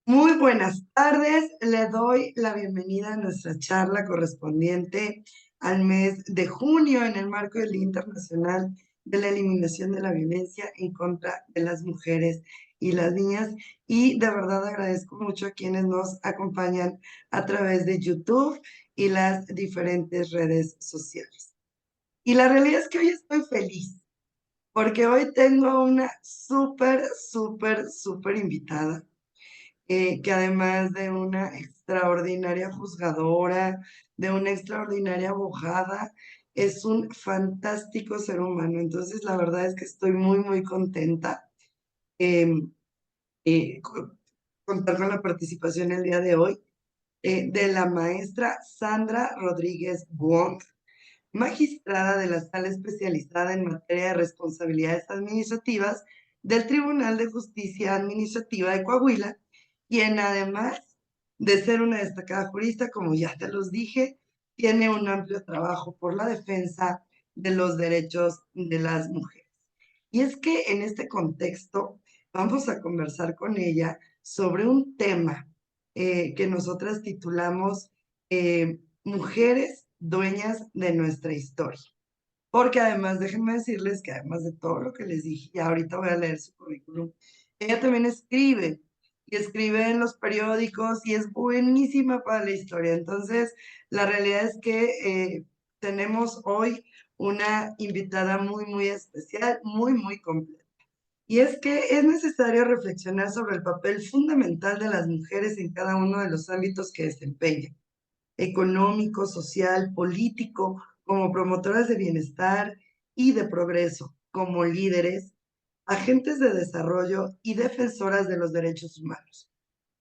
Muy buenas tardes. Le doy la bienvenida a nuestra charla correspondiente al mes de junio en el marco del Día Internacional de la Eliminación de la Violencia en contra de las mujeres y las niñas. Y de verdad agradezco mucho a quienes nos acompañan a través de YouTube y las diferentes redes sociales. Y la realidad es que hoy estoy feliz porque hoy tengo una súper invitada que además de una extraordinaria juzgadora, de una extraordinaria abogada, es un fantástico ser humano. Entonces, la verdad es que estoy muy contenta eh, contar con la participación el día de hoy de la maestra Sandra Rodríguez Wong, magistrada de la Sala Especializada en Materia de Responsabilidades Administrativas del Tribunal de Justicia Administrativa de Coahuila, quien además de ser una destacada jurista, como ya te los dije, tiene un amplio trabajo por la defensa de los derechos de las mujeres. Y es que en este contexto vamos a conversar con ella sobre un tema que nosotras titulamos Mujeres dueñas de nuestra historia. Porque además, déjenme decirles que además de todo lo que les dije, ya ahorita voy a leer su currículum, ella también escribe, y escribe en los periódicos y es buenísima para la historia. Entonces, la realidad es que tenemos hoy una invitada muy especial, muy completa. Y es que es necesario reflexionar sobre el papel fundamental de las mujeres en cada uno de los ámbitos que desempeñan económico, social, político, como promotoras de bienestar y de progreso, como líderes, agentes de desarrollo y defensoras de los derechos humanos.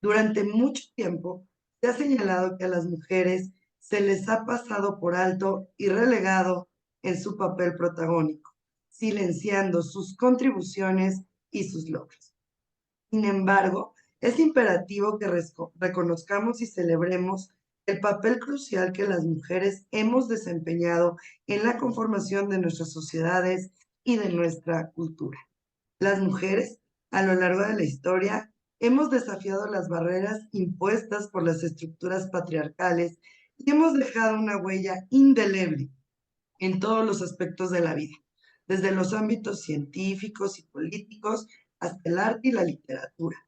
Durante mucho tiempo se ha señalado que a las mujeres se les ha pasado por alto y relegado en su papel protagónico, silenciando sus contribuciones y sus logros. Sin embargo, es imperativo que reconozcamos y celebremos el papel crucial que las mujeres hemos desempeñado en la conformación de nuestras sociedades y de nuestra cultura. Las mujeres, a lo largo de la historia, hemos desafiado las barreras impuestas por las estructuras patriarcales y hemos dejado una huella indeleble en todos los aspectos de la vida, desde los ámbitos científicos y políticos hasta el arte y la literatura.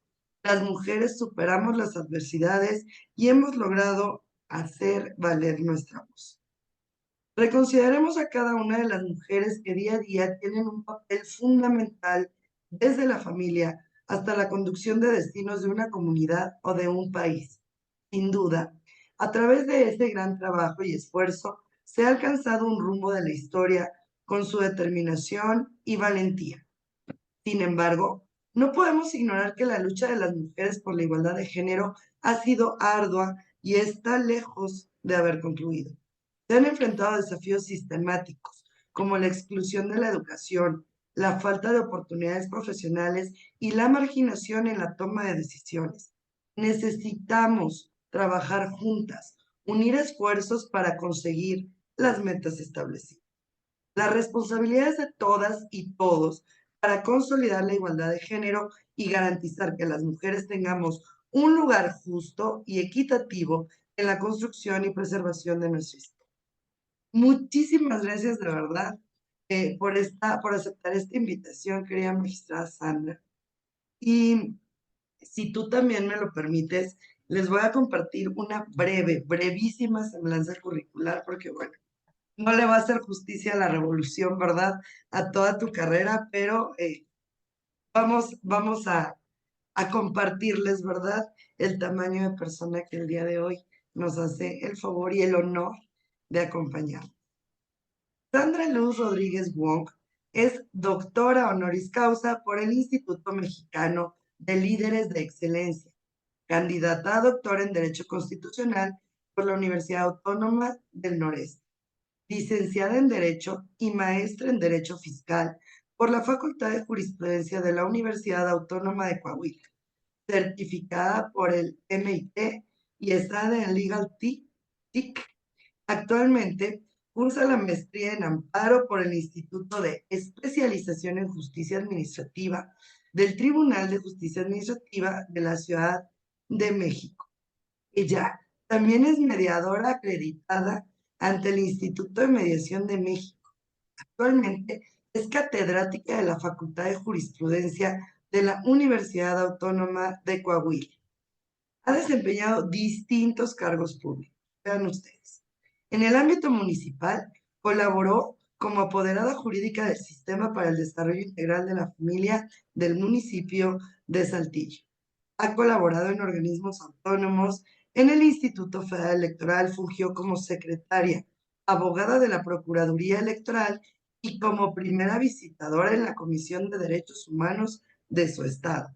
Las mujeres superamos las adversidades y hemos logrado hacer valer nuestra voz. Reconsideremos a cada una de las mujeres que día a día tienen un papel fundamental desde la familia hasta la conducción de destinos de una comunidad o de un país. Sin duda, a través de ese gran trabajo y esfuerzo, se ha alcanzado un rumbo de la historia con su determinación y valentía. Sin embargo, no podemos ignorar que la lucha de las mujeres por la igualdad de género ha sido ardua y está lejos de haber concluido. Se han enfrentado a desafíos sistemáticos, como la exclusión de la educación, la falta de oportunidades profesionales y la marginación en la toma de decisiones. Necesitamos trabajar juntas, unir esfuerzos para conseguir las metas establecidas. La responsabilidad es de todas y todos para consolidar la igualdad de género y garantizar que las mujeres tengamos un lugar justo y equitativo en la construcción y preservación de nuestra historia. Muchísimas gracias de verdad por aceptar esta invitación, querida magistrada Sandra. Y si tú también me lo permites, les voy a compartir una brevísima semblanza curricular, porque bueno, no le va a hacer justicia a la revolución, ¿verdad? A toda tu carrera, pero vamos a compartirles, ¿verdad? El tamaño de persona que el día de hoy nos hace el favor y el honor de acompañar. Sandra Luz Rodríguez Wong es doctora honoris causa por el Instituto Mexicano de Líderes de Excelencia, candidata a doctora en Derecho Constitucional por la Universidad Autónoma del Noreste, licenciada en Derecho y maestra en Derecho Fiscal por la Facultad de Jurisprudencia de la Universidad Autónoma de Coahuila, certificada por el MIT y estada en Legal TIC. Actualmente cursa la maestría en Amparo por el Instituto de Especialización en Justicia Administrativa del Tribunal de Justicia Administrativa de la Ciudad de México. Ella también es mediadora acreditada ante el Instituto de Mediación de México. Actualmente es catedrática de la Facultad de Jurisprudencia de la Universidad Autónoma de Coahuila. Ha desempeñado distintos cargos públicos. Vean ustedes. En el ámbito municipal, colaboró como apoderada jurídica del Sistema para el Desarrollo Integral de la Familia del municipio de Saltillo. Ha colaborado en organismos autónomos. En el Instituto Federal Electoral fungió como secretaria, abogada de la Procuraduría Electoral y como primera visitadora en la Comisión de Derechos Humanos de su estado.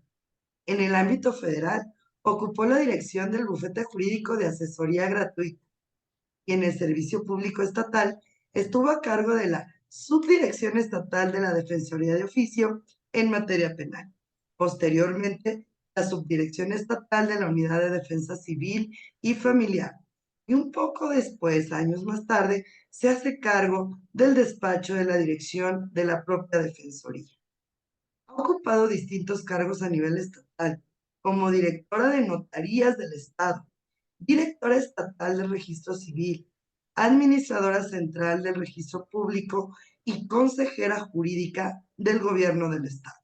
En el ámbito federal, ocupó la dirección del Bufete Jurídico de Asesoría Gratuita y en el Servicio Público Estatal estuvo a cargo de la Subdirección Estatal de la Defensoría de Oficio en materia penal. Posteriormente, la Subdirección Estatal de la Unidad de Defensa Civil y Familiar. Y un poco después, años más tarde, se hace cargo del despacho de la dirección de la propia Defensoría. Ha ocupado distintos cargos a nivel estatal, como directora de notarías del Estado, directora estatal del Registro Civil, administradora central del Registro Público y consejera jurídica del Gobierno del Estado.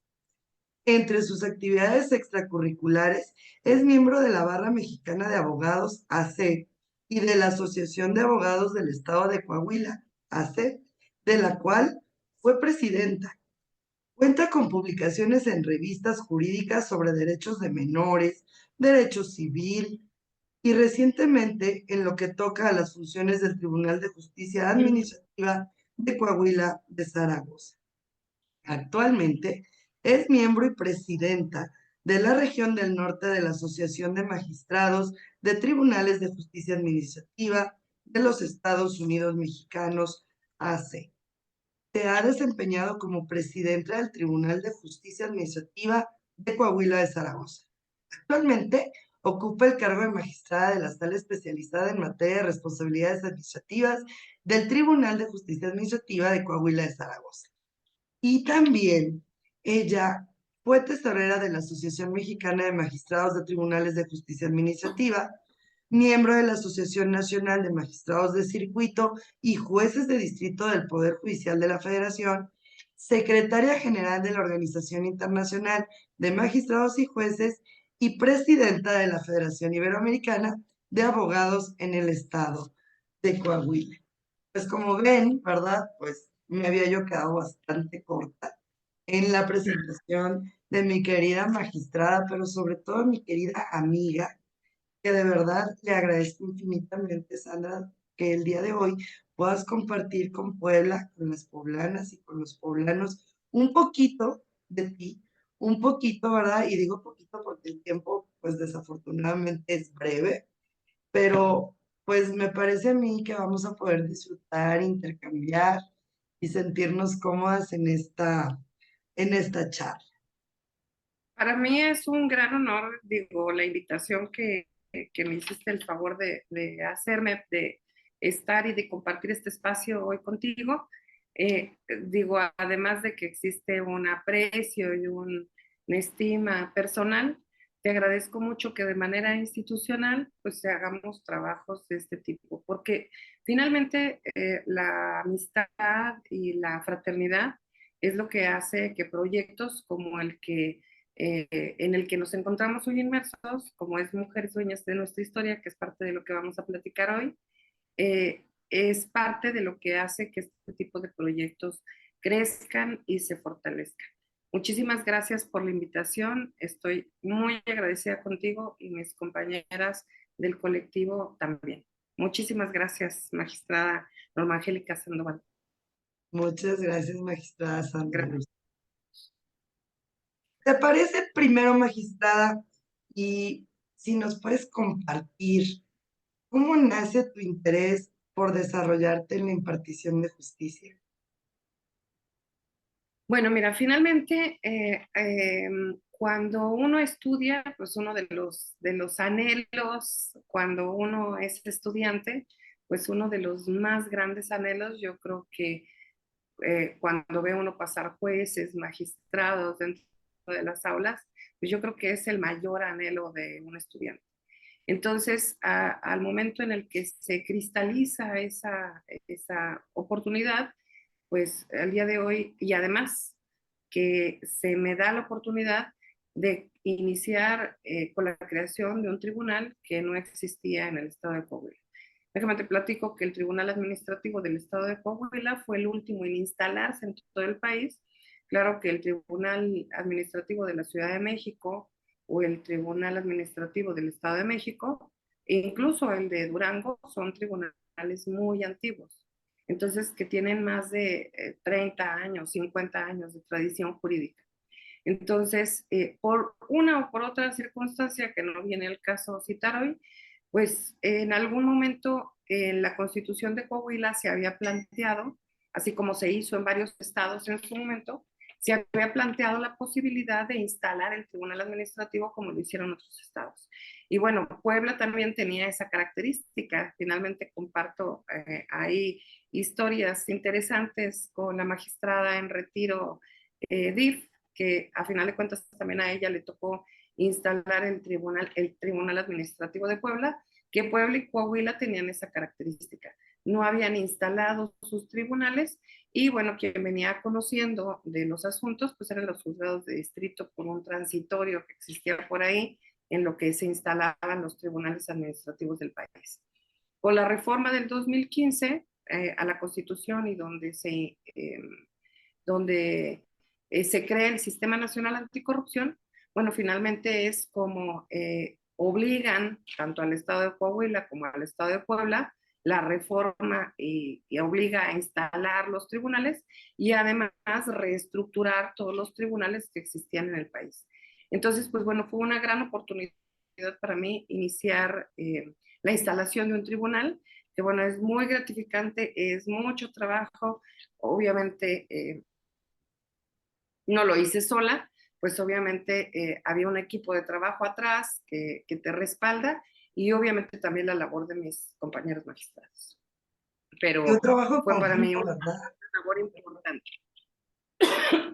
Entre sus actividades extracurriculares, es miembro de la Barra Mexicana de Abogados, AC, y de la Asociación de Abogados del Estado de Coahuila, AC, de la cual fue presidenta. Cuenta con publicaciones en revistas jurídicas sobre derechos de menores, derecho civil y recientemente en lo que toca a las funciones del Tribunal de Justicia Administrativa de Coahuila de Zaragoza. Actualmente es miembro y presidenta de la región del norte de la Asociación de Magistrados de Tribunales de Justicia Administrativa de los Estados Unidos Mexicanos, AC. Se ha desempeñado como presidenta del Tribunal de Justicia Administrativa de Coahuila de Zaragoza. Actualmente ocupa el cargo de magistrada de la Sala Especializada en Materia de Responsabilidades Administrativas del Tribunal de Justicia Administrativa de Coahuila de Zaragoza. Y también ella fue tesorera de la Asociación Mexicana de Magistrados de Tribunales de Justicia Administrativa, miembro de la Asociación Nacional de Magistrados de Circuito y Jueces de Distrito del Poder Judicial de la Federación, secretaria general de la Organización Internacional de Magistrados y Jueces y presidenta de la Federación Iberoamericana de Abogados en el Estado de Coahuila. Pues como ven, ¿verdad? Pues me había yo quedado bastante corta en la presentación de mi querida magistrada, pero sobre todo mi querida amiga, que de verdad le agradezco infinitamente, Sandra, que el día de hoy puedas compartir con Puebla, con las poblanas y con los poblanos un poquito de ti, un poquito, ¿verdad? Y digo poquito porque el tiempo, pues desafortunadamente es breve, pero pues me parece a mí que vamos a poder disfrutar, intercambiar y sentirnos cómodas en esta charla. Para mí es un gran honor, digo, la invitación que me hiciste el favor de hacerme, de estar y de compartir este espacio hoy contigo. Digo, además de que existe un aprecio y una estima personal, te agradezco mucho que de manera institucional pues hagamos trabajos de este tipo, porque finalmente la amistad y la fraternidad es lo que hace que proyectos como el que en el que nos encontramos hoy inmersos, como es Mujeres Dueñas de nuestra historia, que es parte de lo que vamos a platicar hoy, es parte de lo que hace que este tipo de proyectos crezcan y se fortalezcan. Muchísimas gracias por la invitación. Estoy muy agradecida contigo y mis compañeras del colectivo también. Muchísimas gracias, magistrada Norma Angélica Sandoval. Muchas gracias, magistrada Sandra Gracias. Luz. ¿Te parece primero, magistrada? Y si nos puedes compartir cómo nace tu interés por desarrollarte en la impartición de justicia. Bueno, mira, finalmente, cuando uno estudia, pues uno de los anhelos, cuando uno es estudiante, pues uno de los más grandes anhelos, yo creo que cuando ve uno pasar jueces, magistrados dentro de las aulas, pues yo creo que es el mayor anhelo de un estudiante. Entonces, al momento en el que se cristaliza esa oportunidad, pues al día de hoy, y además que se me da la oportunidad de iniciar con la creación de un tribunal que no existía en el estado de Coahuila. Déjame te platico que el Tribunal Administrativo del Estado de Coahuila fue el último en instalarse en todo el país. Claro que el Tribunal Administrativo de la Ciudad de México o el Tribunal Administrativo del Estado de México, e incluso el de Durango, son tribunales muy antiguos. Entonces, que tienen más de 30 años, 50 años de tradición jurídica. Entonces, por una o por otra circunstancia que no viene el caso citar hoy, pues en algún momento en la Constitución de Coahuila se había planteado, así como se hizo en varios estados en su momento, se había planteado la posibilidad de instalar el Tribunal Administrativo como lo hicieron otros estados. Y bueno, Puebla también tenía esa característica. Finalmente comparto ahí historias interesantes con la magistrada en retiro DIF, que a final de cuentas también a ella le tocó instalar el Tribunal Administrativo de Puebla, que Puebla y Coahuila tenían esa característica. No habían instalado sus tribunales y bueno, quien venía conociendo de los asuntos, pues eran los juzgados de distrito por un transitorio que existía por ahí en lo que se instalaban los tribunales administrativos del país. Con la reforma del 2015 a la Constitución y donde se crea el Sistema Nacional Anticorrupción, bueno, finalmente es como obligan tanto al Estado de Coahuila como al Estado de Puebla la reforma y obliga a instalar los tribunales y además reestructurar todos los tribunales que existían en el país. Entonces, pues bueno, fue una gran oportunidad para mí iniciar la instalación de un tribunal, que bueno, es muy gratificante, es mucho trabajo, obviamente no lo hice sola, pues obviamente había un equipo de trabajo atrás que te respalda y obviamente también la labor de mis compañeros magistrados. Y un Pero trabajo fue para mí conjunto, una ¿verdad? labor importante.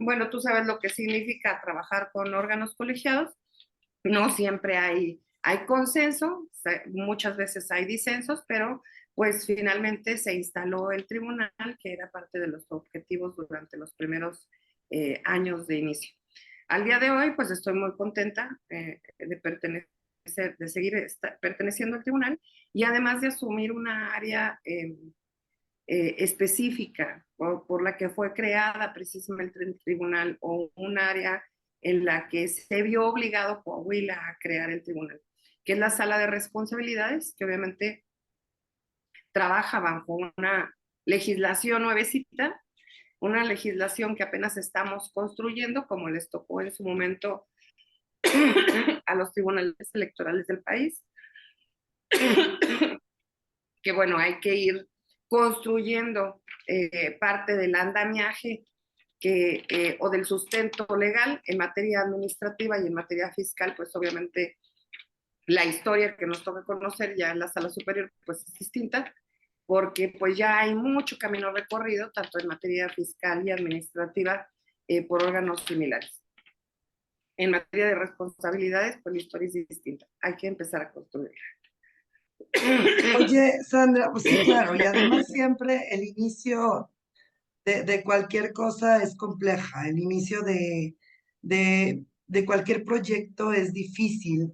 Bueno, tú sabes lo que significa trabajar con órganos colegiados. No siempre hay consenso, muchas veces hay disensos, pero pues finalmente se instaló el tribunal, que era parte de los objetivos durante los primeros años de inicio. Al día de hoy, pues estoy muy contenta de pertenecer, de seguir perteneciendo al tribunal y además de asumir una área específica por la que fue creada precisamente el tribunal o un área en la que se vio obligado Coahuila a crear el tribunal, que es la sala de responsabilidades, que obviamente trabaja bajo una legislación nuevecita, una legislación que apenas estamos construyendo, como les tocó en su momento a los tribunales electorales del país, que bueno, hay que ir construyendo parte del andamiaje o del sustento legal en materia administrativa y en materia fiscal, pues obviamente la historia que nos toca conocer ya en la sala superior pues es distinta, porque pues ya hay mucho camino recorrido, tanto en materia fiscal y administrativa, por órganos similares. En materia de responsabilidades, pues la historia es distinta. Hay que empezar a construirla. Oye, Sandra, pues sí, claro, y además siempre el inicio de cualquier cosa es compleja, el inicio de cualquier proyecto es difícil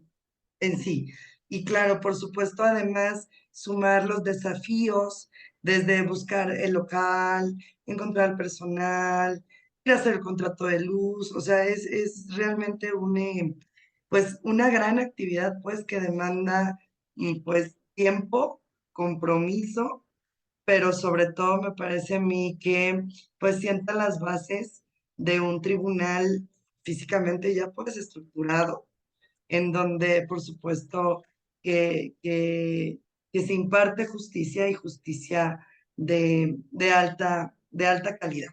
en sí. Y claro, por supuesto, además, sumar los desafíos desde buscar el local, encontrar el personal, ir a hacer el contrato de luz, o sea, es realmente pues, una gran actividad, pues, que demanda, pues, tiempo, compromiso, pero sobre todo me parece a mí que, pues, sienta las bases de un tribunal físicamente ya, pues, estructurado en donde, por supuesto, que se imparte justicia y justicia de alta calidad.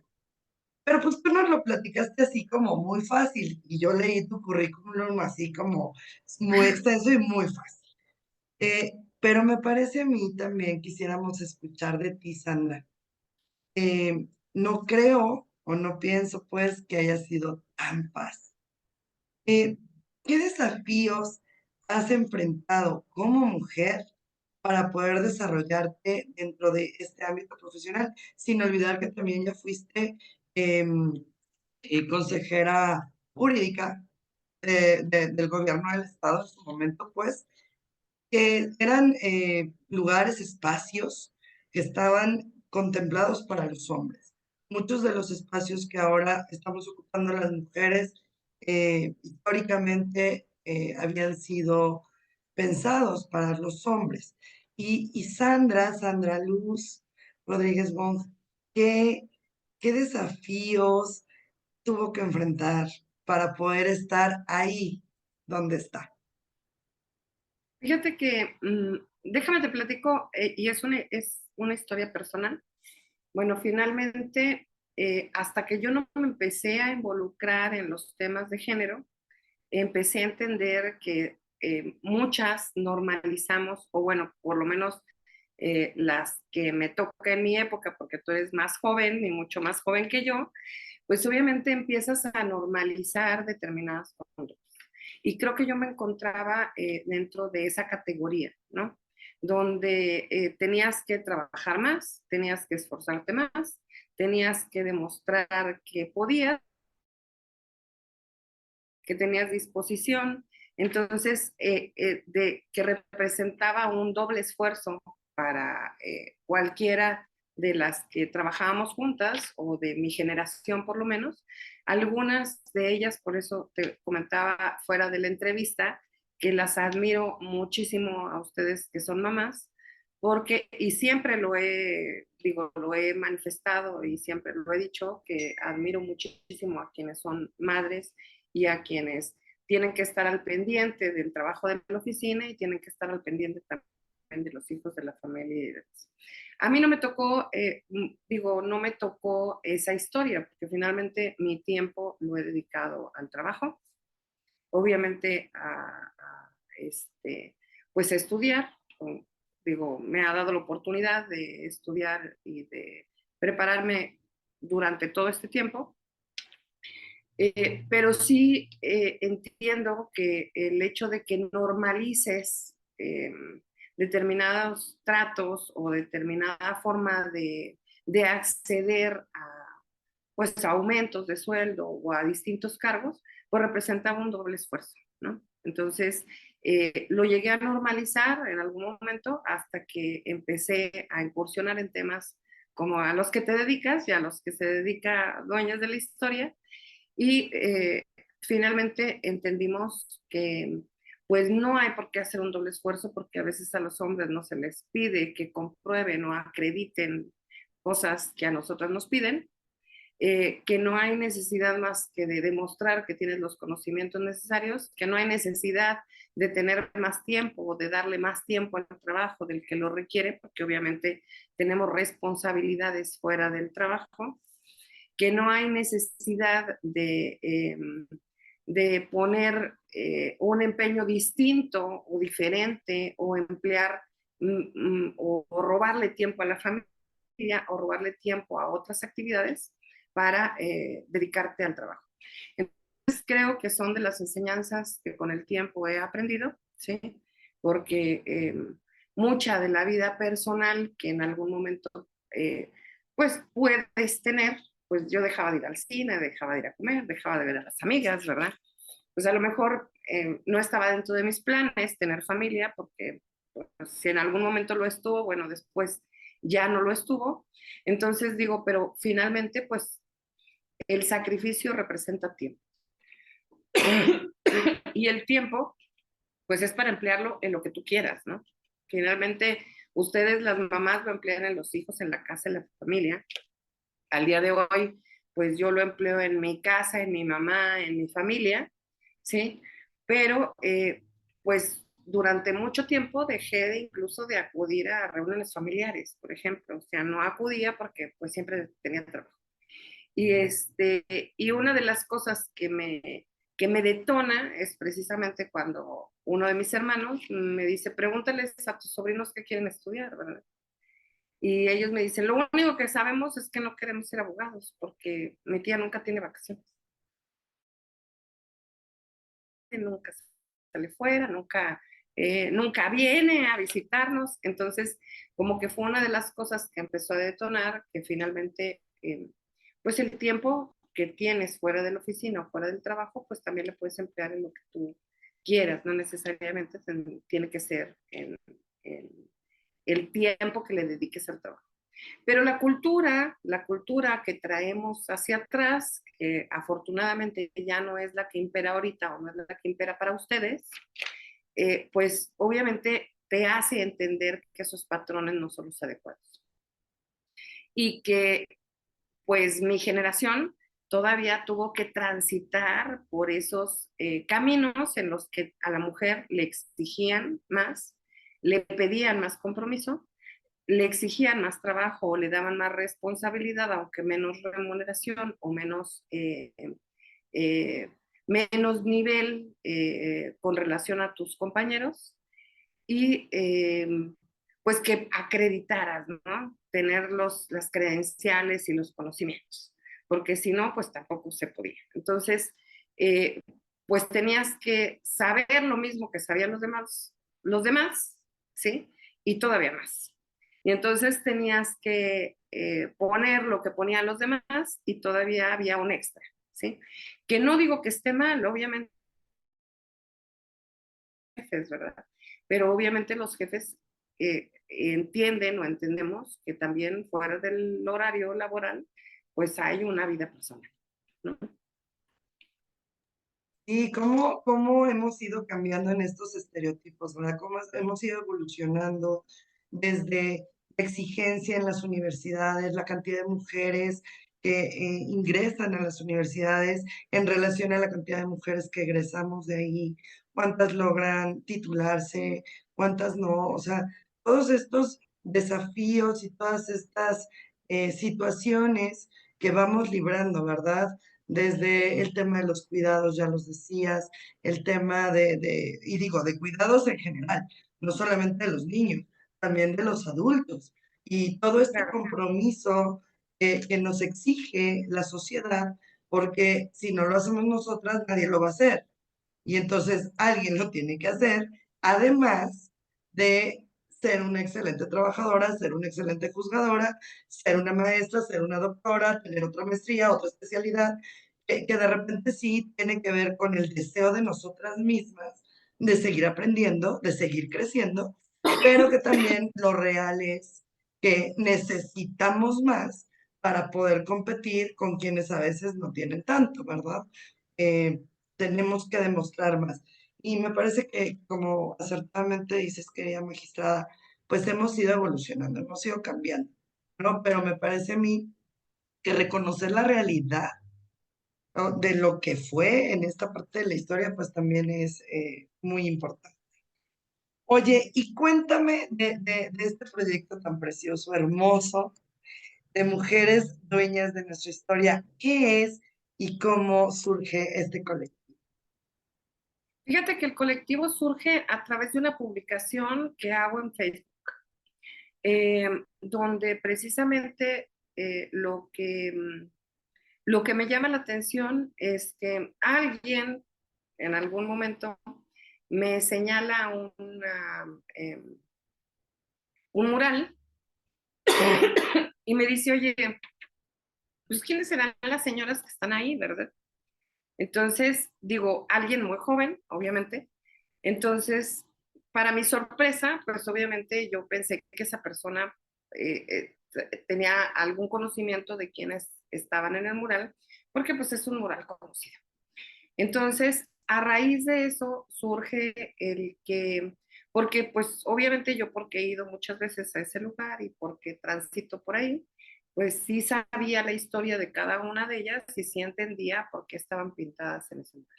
Pero pues tú nos lo platicaste así como muy fácil y yo leí tu currículum así como muy extenso y muy fácil. Pero me parece a mí también quisiéramos escuchar de ti, Sandra. No creo o no pienso pues que haya sido tan fácil. Eh, ¿Qué desafíos has enfrentado como mujer para poder desarrollarte dentro de este ámbito profesional? Sin olvidar que también ya fuiste em, consejera jurídica del gobierno del estado en su momento, pues, que eran lugares, espacios que estaban contemplados para los hombres. Muchos de los espacios que ahora estamos ocupando las mujeres históricamente habían sido pensados para los hombres. Y Sandra Luz Rodríguez Wong, ¿qué, qué desafíos tuvo que enfrentar para poder estar ahí donde está? Fíjate que, déjame te platico, y es una historia personal. Bueno, finalmente, hasta que yo no me empecé a involucrar en los temas de género, empecé a entender que muchas normalizamos, o bueno, por lo menos las que me toca en mi época, porque tú eres más joven y mucho más joven que yo, pues obviamente empiezas a normalizar determinadas conductas. Y creo que yo me encontraba dentro de esa categoría, ¿no? Donde tenías que trabajar más, tenías que esforzarte más, tenías que demostrar que podías, que tenías disposición, entonces, que representaba un doble esfuerzo para cualquiera de las que trabajábamos juntas o de mi generación por lo menos. Algunas de ellas, por eso te comentaba fuera de la entrevista, que las admiro muchísimo a ustedes que son mamás, porque, y siempre lo he manifestado y siempre lo he dicho, que admiro muchísimo a quienes son madres y a quienes tienen que estar al pendiente del trabajo de la oficina y tienen que estar al pendiente también de los hijos de la familia y demás. A mí no me tocó, no me tocó esa historia, porque finalmente mi tiempo lo he dedicado al trabajo, obviamente pues a estudiar, me ha dado la oportunidad de estudiar y de prepararme durante todo este tiempo, pero sí entiendo que el hecho de que normalices determinados tratos o determinada forma de acceder pues, a aumentos de sueldo o a distintos cargos, pues representaba un doble esfuerzo, ¿no? Entonces, lo llegué a normalizar en algún momento hasta que empecé a incursionar en temas como a los que te dedicas y a los que se dedica Dueñas de la Historia, y finalmente entendimos que pues no hay por qué hacer un doble esfuerzo, porque a veces a los hombres no se les pide que comprueben o acrediten cosas que a nosotras nos piden, que no hay necesidad más que de demostrar que tienes los conocimientos necesarios, que no hay necesidad de tener más tiempo o de darle más tiempo al trabajo del que lo requiere, porque obviamente tenemos responsabilidades fuera del trabajo, que no hay necesidad de poner un empeño distinto o diferente o emplear o robarle tiempo a la familia o robarle tiempo a otras actividades para dedicarte al trabajo. Entonces creo que son de las enseñanzas que con el tiempo he aprendido, ¿sí? Porque mucha de la vida personal que en algún momento pues puedes tener, pues yo dejaba de ir al cine, dejaba de ir a comer, dejaba de ver a las amigas, ¿verdad? Pues a lo mejor no estaba dentro de mis planes tener familia, porque pues, si en algún momento lo estuvo, bueno, después ya no lo estuvo. Entonces digo, pero finalmente, pues el sacrificio representa tiempo. Y el tiempo, pues es para emplearlo en lo que tú quieras, ¿no? Finalmente, ustedes, las mamás, lo emplean en los hijos, en la casa, en la familia. Al día de hoy, pues yo lo empleo en mi casa, en mi mamá, en mi familia, ¿sí? Pero, pues durante mucho tiempo dejé de incluso de acudir a reuniones familiares, por ejemplo. O sea, no acudía porque pues siempre tenía trabajo. Y una de las cosas que me detona es precisamente cuando uno de mis hermanos me dice, pregúntales a tus sobrinos que quieren estudiar, ¿verdad? Y ellos me dicen, lo único que sabemos es que no queremos ser abogados porque mi tía nunca tiene vacaciones. nunca sale fuera, nunca viene a visitarnos. Entonces, como que fue una de las cosas que empezó a detonar que finalmente, pues el tiempo que tienes fuera de la oficina o fuera del trabajo, pues también le puedes emplear en lo que tú quieras, no necesariamente tiene que ser en el tiempo que le dediques al trabajo. Pero la cultura que traemos hacia atrás, que afortunadamente ya no es la que impera ahorita o no es la que impera para ustedes, pues obviamente te hace entender que esos patrones no son los adecuados. Y que pues mi generación todavía tuvo que transitar por esos caminos en los que a la mujer le exigían más, le pedían más compromiso, le exigían más trabajo o le daban más responsabilidad, aunque menos remuneración o eh, menos nivel con relación a tus compañeros y pues que acreditaras, ¿no? Tener las credenciales y los conocimientos, porque si no, pues tampoco se podía. Entonces, eh, pues tenías que saber lo mismo que sabían los demás, ¿sí? Y todavía más. Y entonces tenías que poner lo que ponían los demás y todavía había un extra, ¿sí? Que no digo que esté mal, obviamente, jefes, ¿verdad? Pero obviamente los jefes entienden o entendemos que también fuera del horario laboral, pues hay una vida personal, ¿no? ¿Y cómo hemos ido cambiando en estos estereotipos, verdad? ¿Cómo hemos ido evolucionando desde la exigencia en las universidades, la cantidad de mujeres que ingresan a las universidades en relación a la cantidad de mujeres que egresamos de ahí, cuántas logran titularse, cuántas no? O sea, todos estos desafíos y todas estas situaciones que vamos librando, ¿verdad? Desde el tema de los cuidados, ya los decías, el tema y digo, de cuidados en general, no solamente de los niños, también de los adultos. Y todo este Claro, compromiso que nos exige la sociedad, porque si no lo hacemos nosotras, nadie lo va a hacer. Y entonces alguien lo tiene que hacer, además de ser una excelente trabajadora, ser una excelente juzgadora, ser una maestra, ser una doctora, tener otra maestría, otra especialidad, que de repente sí tiene que ver con el deseo de nosotras mismas de seguir aprendiendo, de seguir creciendo, pero que también lo real es que necesitamos más para poder competir con quienes a veces no tienen tanto, ¿verdad? Eh, Tenemos que demostrar más. Y me parece que, como acertadamente dices, querida magistrada, pues hemos ido evolucionando, hemos ido cambiando, ¿no? Pero me parece a mí que reconocer la realidad, ¿no? De lo que fue en esta parte de la historia, pues también es muy importante. Oye, y cuéntame de este proyecto tan precioso, hermoso, de mujeres dueñas de nuestra historia. ¿Qué es y cómo surge este colectivo? fíjate que el colectivo surge a través de una publicación que hago en Facebook, donde precisamente lo que me llama la atención es que alguien en algún momento me señala eh, un mural y me dice, oye, pues ¿quiénes serán las señoras que están ahí, verdad? Entonces, digo, alguien muy joven, obviamente. Entonces, para mi sorpresa, pues obviamente yo pensé que esa persona tenía algún conocimiento de quienes estaban en el mural, porque pues es un mural conocido. Entonces, a raíz de eso surge el que, porque pues obviamente yo porque he ido muchas veces a ese lugar y porque transito por ahí, pues sí sabía la historia de cada una de ellas y sí entendía por qué estaban pintadas en ese lugar.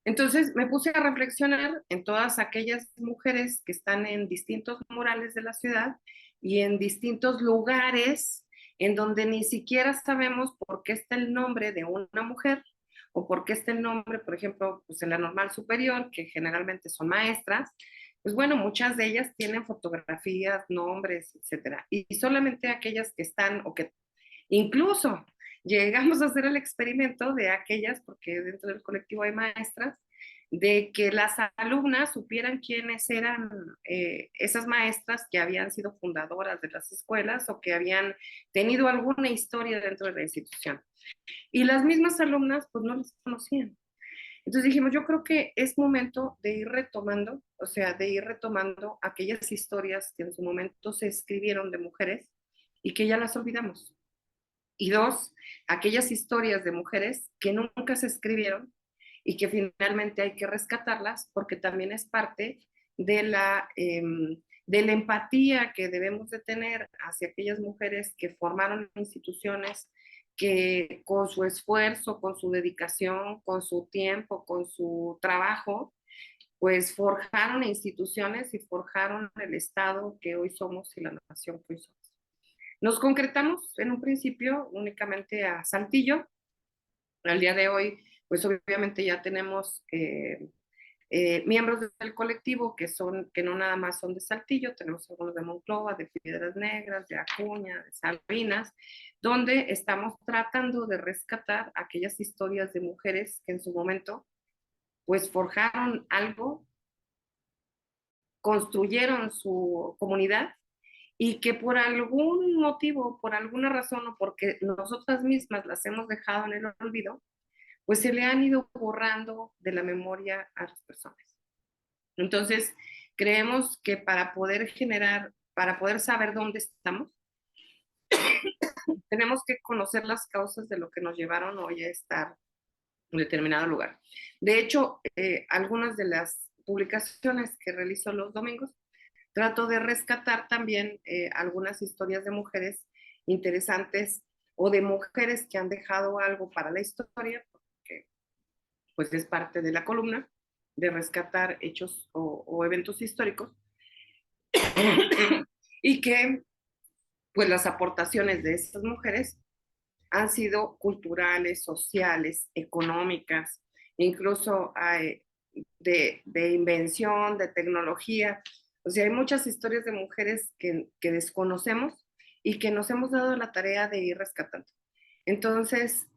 Entonces me puse a reflexionar en todas aquellas mujeres que están en distintos murales de la ciudad y en distintos lugares en donde ni siquiera sabemos por qué está el nombre de una mujer o por qué está el nombre, por ejemplo, pues en la normal superior, que generalmente son maestras, pues bueno, muchas de ellas tienen fotografías, nombres, etcétera. Y solamente aquellas que están o que incluso llegamos a hacer el experimento de aquellas, porque dentro del colectivo hay maestras, de que las alumnas supieran quiénes eran esas maestras que habían sido fundadoras de las escuelas o que habían tenido alguna historia dentro de la institución. Y las mismas alumnas pues no las conocían. Entonces dijimos, yo creo que es momento de ir retomando, o sea, de ir retomando aquellas historias que en su momento se escribieron de mujeres y que ya las olvidamos. Y dos, aquellas historias de mujeres que nunca se escribieron y que finalmente hay que rescatarlas porque también es parte de la empatía que debemos de tener hacia aquellas mujeres que formaron instituciones, que con su esfuerzo, con su dedicación, con su tiempo, con su trabajo, pues forjaron instituciones y forjaron el Estado que hoy somos y la nación que hoy somos. Nos concretamos en un principio únicamente a Saltillo. Al día de hoy, pues obviamente ya tenemos miembros del colectivo que no nada más son de Saltillo, tenemos algunos de Monclova, de Piedras Negras, de Acuña, de Sabinas, donde estamos tratando de rescatar aquellas historias de mujeres que en su momento pues forjaron algo, construyeron su comunidad y que por algún motivo, por alguna razón o porque nosotras mismas las hemos dejado en el olvido, pues se le han ido borrando de la memoria a las personas. Entonces, creemos que para poder saber dónde estamos, tenemos que conocer las causas de lo que nos llevaron hoy a estar en determinado lugar. De hecho, algunas de las publicaciones que realizo los domingos, trato de rescatar también algunas historias de mujeres interesantes o de mujeres que han dejado algo para la historia, porque pues es parte de la columna, de rescatar hechos o eventos históricos y que pues las aportaciones de estas mujeres han sido culturales, sociales, económicas, incluso de invención, de tecnología. O sea, hay muchas historias de mujeres que desconocemos y que nos hemos dado la tarea de ir rescatando. Entonces,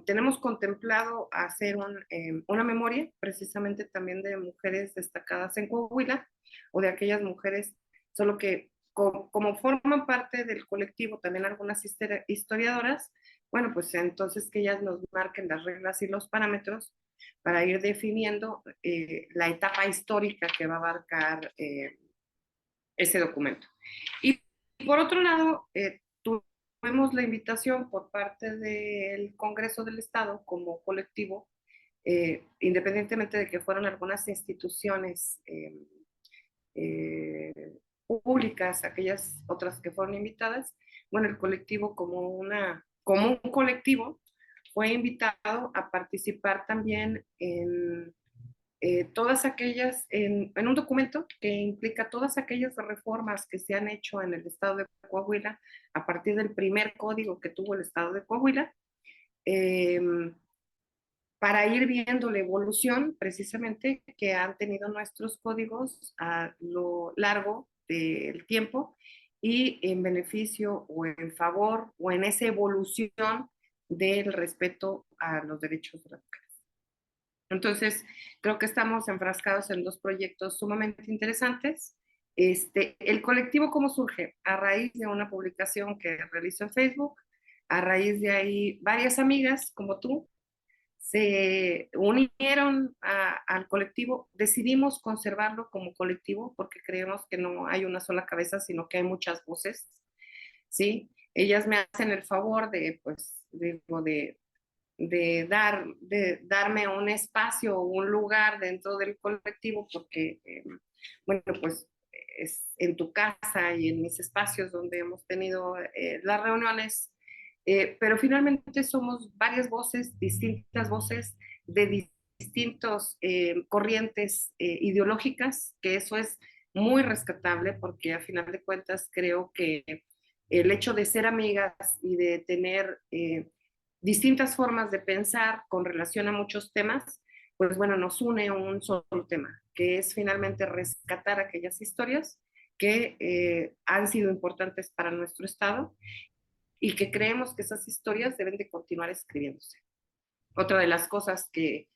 tenemos contemplado hacer una memoria precisamente también de mujeres destacadas en Coahuila o de aquellas mujeres, solo que como forman parte del colectivo también algunas historiadoras, bueno, pues entonces que ellas nos marquen las reglas y los parámetros para ir definiendo la etapa histórica que va a abarcar ese documento. Y por otro lado, tuvimos la invitación por parte del Congreso del Estado como colectivo, independientemente de que fueron algunas instituciones públicas, aquellas otras que fueron invitadas, bueno, el colectivo como un colectivo fue invitado a participar también en todas aquellas, en un documento que implica todas aquellas reformas que se han hecho en el estado de Coahuila a partir del primer código que tuvo el estado de Coahuila, eh, para ir viendo la evolución precisamente que han tenido nuestros códigos a lo largo del tiempo y en beneficio o en favor o en esa evolución del respeto a los derechos de la mujer. Entonces, creo que estamos enfrascados en dos proyectos sumamente interesantes. El colectivo, ¿cómo surge? A raíz de una publicación que realizó en Facebook, a raíz de ahí varias amigas como tú se unieron al colectivo, decidimos conservarlo como colectivo porque creemos que no hay una sola cabeza, sino que hay muchas voces, ¿sí? Ellas me hacen el favor de, pues, digo, de darme un espacio o un lugar dentro del colectivo porque, bueno, pues es en tu casa y en mis espacios donde hemos tenido las reuniones, pero finalmente somos varias voces, distintas voces de distintos corrientes ideológicas, que eso es muy rescatable porque a final de cuentas creo que el hecho de ser amigas y de tener distintas formas de pensar con relación a muchos temas, pues bueno, nos une un solo tema, que es finalmente rescatar aquellas historias que han sido importantes para nuestro Estado y que creemos que esas historias deben de continuar escribiéndose. Otra de las cosas que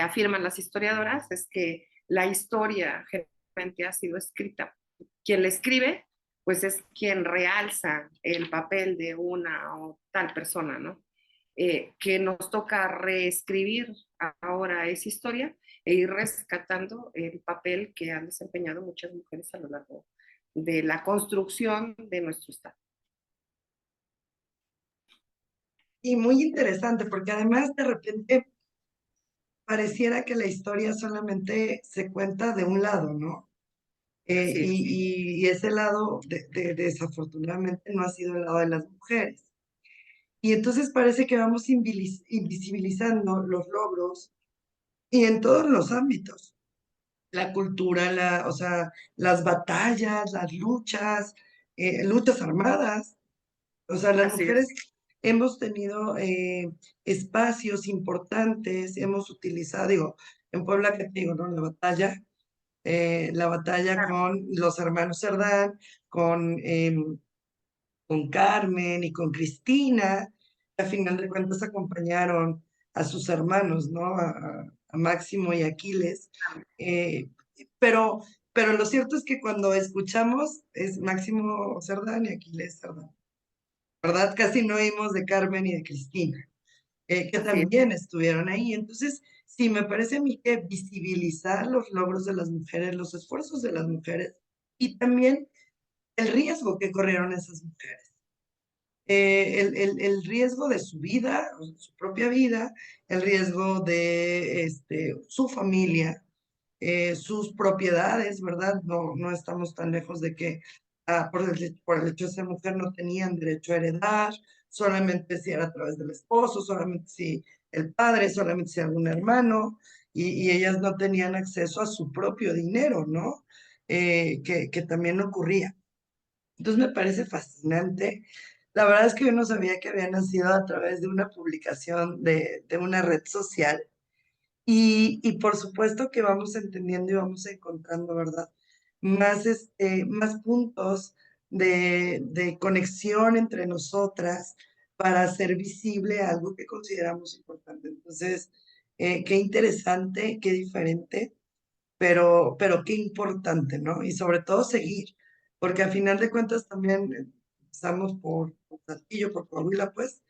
afirman las historiadoras es que la historia generalmente ha sido escrita. Quien la escribe, pues es quien realza el papel de una o tal persona, ¿no? Que nos toca reescribir ahora esa historia e ir rescatando el papel que han desempeñado muchas mujeres a lo largo de la construcción de nuestro Estado. Y muy interesante, porque además de repente pareciera que la historia solamente se cuenta de un lado, ¿no? Así es. Y ese lado, desafortunadamente, no ha sido el lado de las mujeres. Y entonces parece que vamos invisibilizando los logros y en todos los ámbitos. La cultura, o sea, las batallas, las luchas, luchas armadas. O sea, las Así es. mujeres hemos tenido espacios importantes, hemos utilizado, digo, en Puebla, que te digo, ¿no? La batalla Claro. con los hermanos Cerdán, con Carmen y con Cristina, que a final de cuentas acompañaron a sus hermanos, ¿no? A Máximo y Aquiles. Eh, pero, pero lo cierto es que cuando escuchamos es Máximo Cerdán y Aquiles Cerdán, ¿verdad? Casi no oímos de Carmen y de Cristina, que Así es. también estuvieron ahí. Entonces, sí, me parece a mí que visibilizar los logros de las mujeres, los esfuerzos de las mujeres y también el riesgo que corrieron esas mujeres. El riesgo de su vida, su propia vida, el riesgo de su familia, sus propiedades, ¿verdad? No, no estamos tan lejos de que por el hecho de ser mujer no tenían derecho a heredar, solamente si era a través del esposo, solamente si el padre, solamente si algún hermano, y ellas no tenían acceso a su propio dinero, ¿no? Que también ocurría. Entonces me parece fascinante. La verdad es que yo no sabía que había nacido a través de una publicación de una red social y por supuesto que vamos entendiendo y vamos encontrando, ¿verdad? Más puntos de conexión entre nosotras para hacer visible algo que consideramos importante. Entonces, qué interesante, qué diferente, pero qué importante, ¿no? Y sobre todo seguir, porque a final de cuentas también estamos por Saltillo, por Coahuila, pues,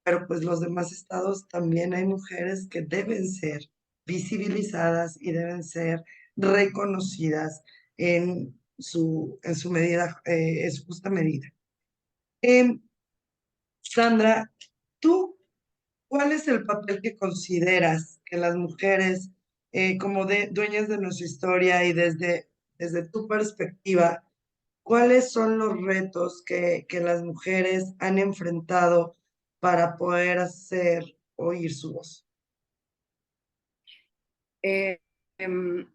pero pues los demás estados también hay mujeres que deben ser visibilizadas y deben ser reconocidas en su medida, en su justa medida. Em, Sandra, ¿tú cuál es el papel que consideras que las mujeres, como dueñas de nuestra historia y desde tu perspectiva, cuáles son los retos que las mujeres han enfrentado para poder hacer oír su voz? Eh, em,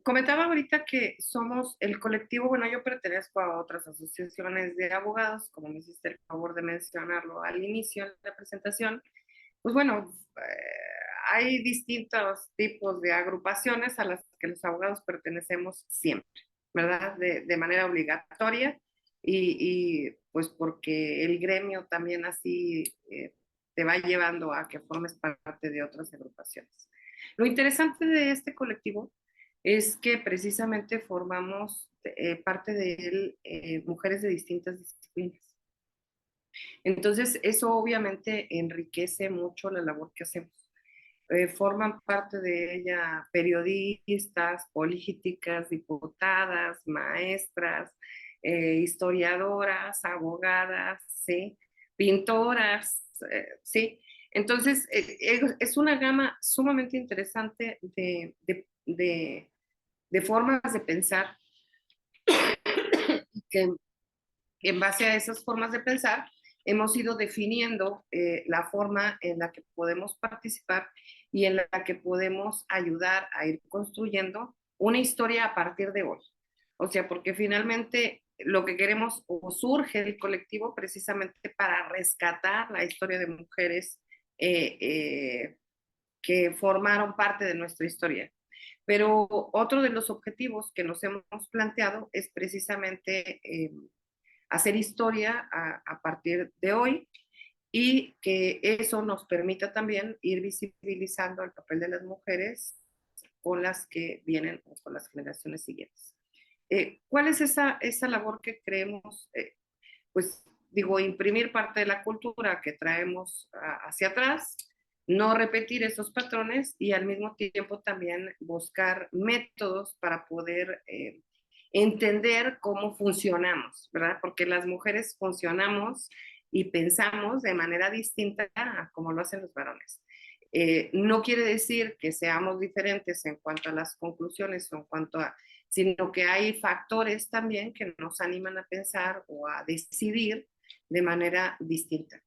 Comentaba ahorita que somos el colectivo, bueno, yo pertenezco a otras asociaciones de abogados, como me hiciste el favor de mencionarlo al inicio de la presentación. Pues bueno, hay distintos tipos de agrupaciones a las que los abogados pertenecemos siempre, ¿verdad? De manera obligatoria pues porque el gremio también así te va llevando a que formes parte de otras agrupaciones. Lo interesante de este colectivo es que precisamente formamos parte de él mujeres de distintas disciplinas. Entonces, eso obviamente enriquece mucho la labor que hacemos. Forman parte de ella periodistas, políticas, diputadas, maestras, historiadoras, abogadas, ¿sí? Pintoras, ¿sí? Entonces, es una gama sumamente interesante de formas de pensar que en base a esas formas de pensar hemos ido definiendo la forma en la que podemos participar y en la que podemos ayudar a ir construyendo una historia a partir de hoy. O sea, porque finalmente lo que queremos o surge el colectivo precisamente para rescatar la historia de mujeres eh, eh, que formaron parte de nuestra historia. Pero otro de los objetivos que nos hemos planteado es precisamente hacer historia a partir de hoy y que eso nos permita también ir visibilizando el papel de las mujeres con las que vienen o con las generaciones siguientes. ¿Cuál es esa labor que creemos? Pues digo, imprimir parte de la cultura que traemos hacia atrás, no repetir esos patrones y al mismo tiempo también buscar métodos para poder entender cómo funcionamos, ¿verdad? Porque las mujeres funcionamos y pensamos de manera distinta a como lo hacen los varones. No quiere decir que seamos diferentes en cuanto a las conclusiones o en cuanto a, sino que hay factores también que nos animan a pensar o a decidir de manera distinta.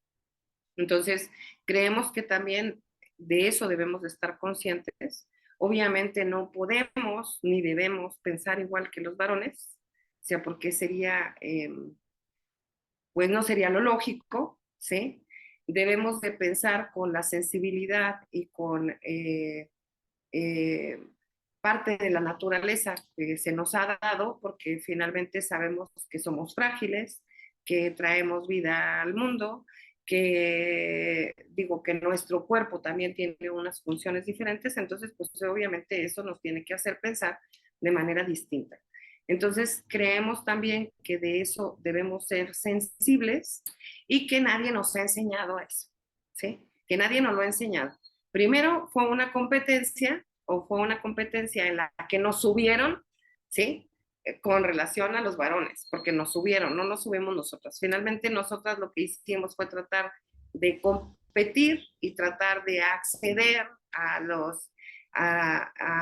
Entonces, creemos que también de eso debemos de estar conscientes. Obviamente no podemos ni debemos pensar igual que los varones, o sea, porque sería, pues no sería lo lógico, ¿sí? Debemos de pensar con la sensibilidad y con eh, parte de la naturaleza que se nos ha dado, porque finalmente sabemos que somos frágiles, que traemos vida al mundo, que digo que nuestro cuerpo también tiene unas funciones diferentes, entonces pues obviamente eso nos tiene que hacer pensar de manera distinta. Entonces creemos también que de eso debemos ser sensibles y que nadie nos ha enseñado eso, ¿sí? Que nadie nos lo ha enseñado. Primero fue una competencia o fue una competencia en la que nos subieron, ¿sí? Con relación a los varones, porque nos subieron, no nos subimos nosotras. Finalmente nosotras lo que hicimos fue tratar de competir y tratar de acceder a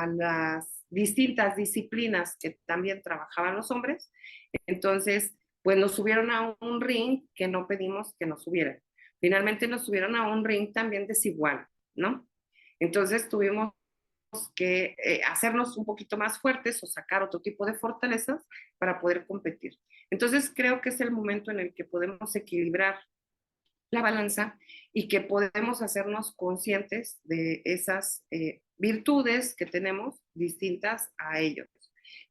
las distintas disciplinas que también trabajaban los hombres. Entonces, pues nos subieron a un ring que no pedimos que nos subieran. Finalmente nos subieron a un ring también desigual, ¿no? Entonces tuvimos que hacernos un poquito más fuertes o sacar otro tipo de fortalezas para poder competir. Entonces creo que es el momento en el que podemos equilibrar la balanza y que podemos hacernos conscientes de esas virtudes que tenemos distintas a ellos.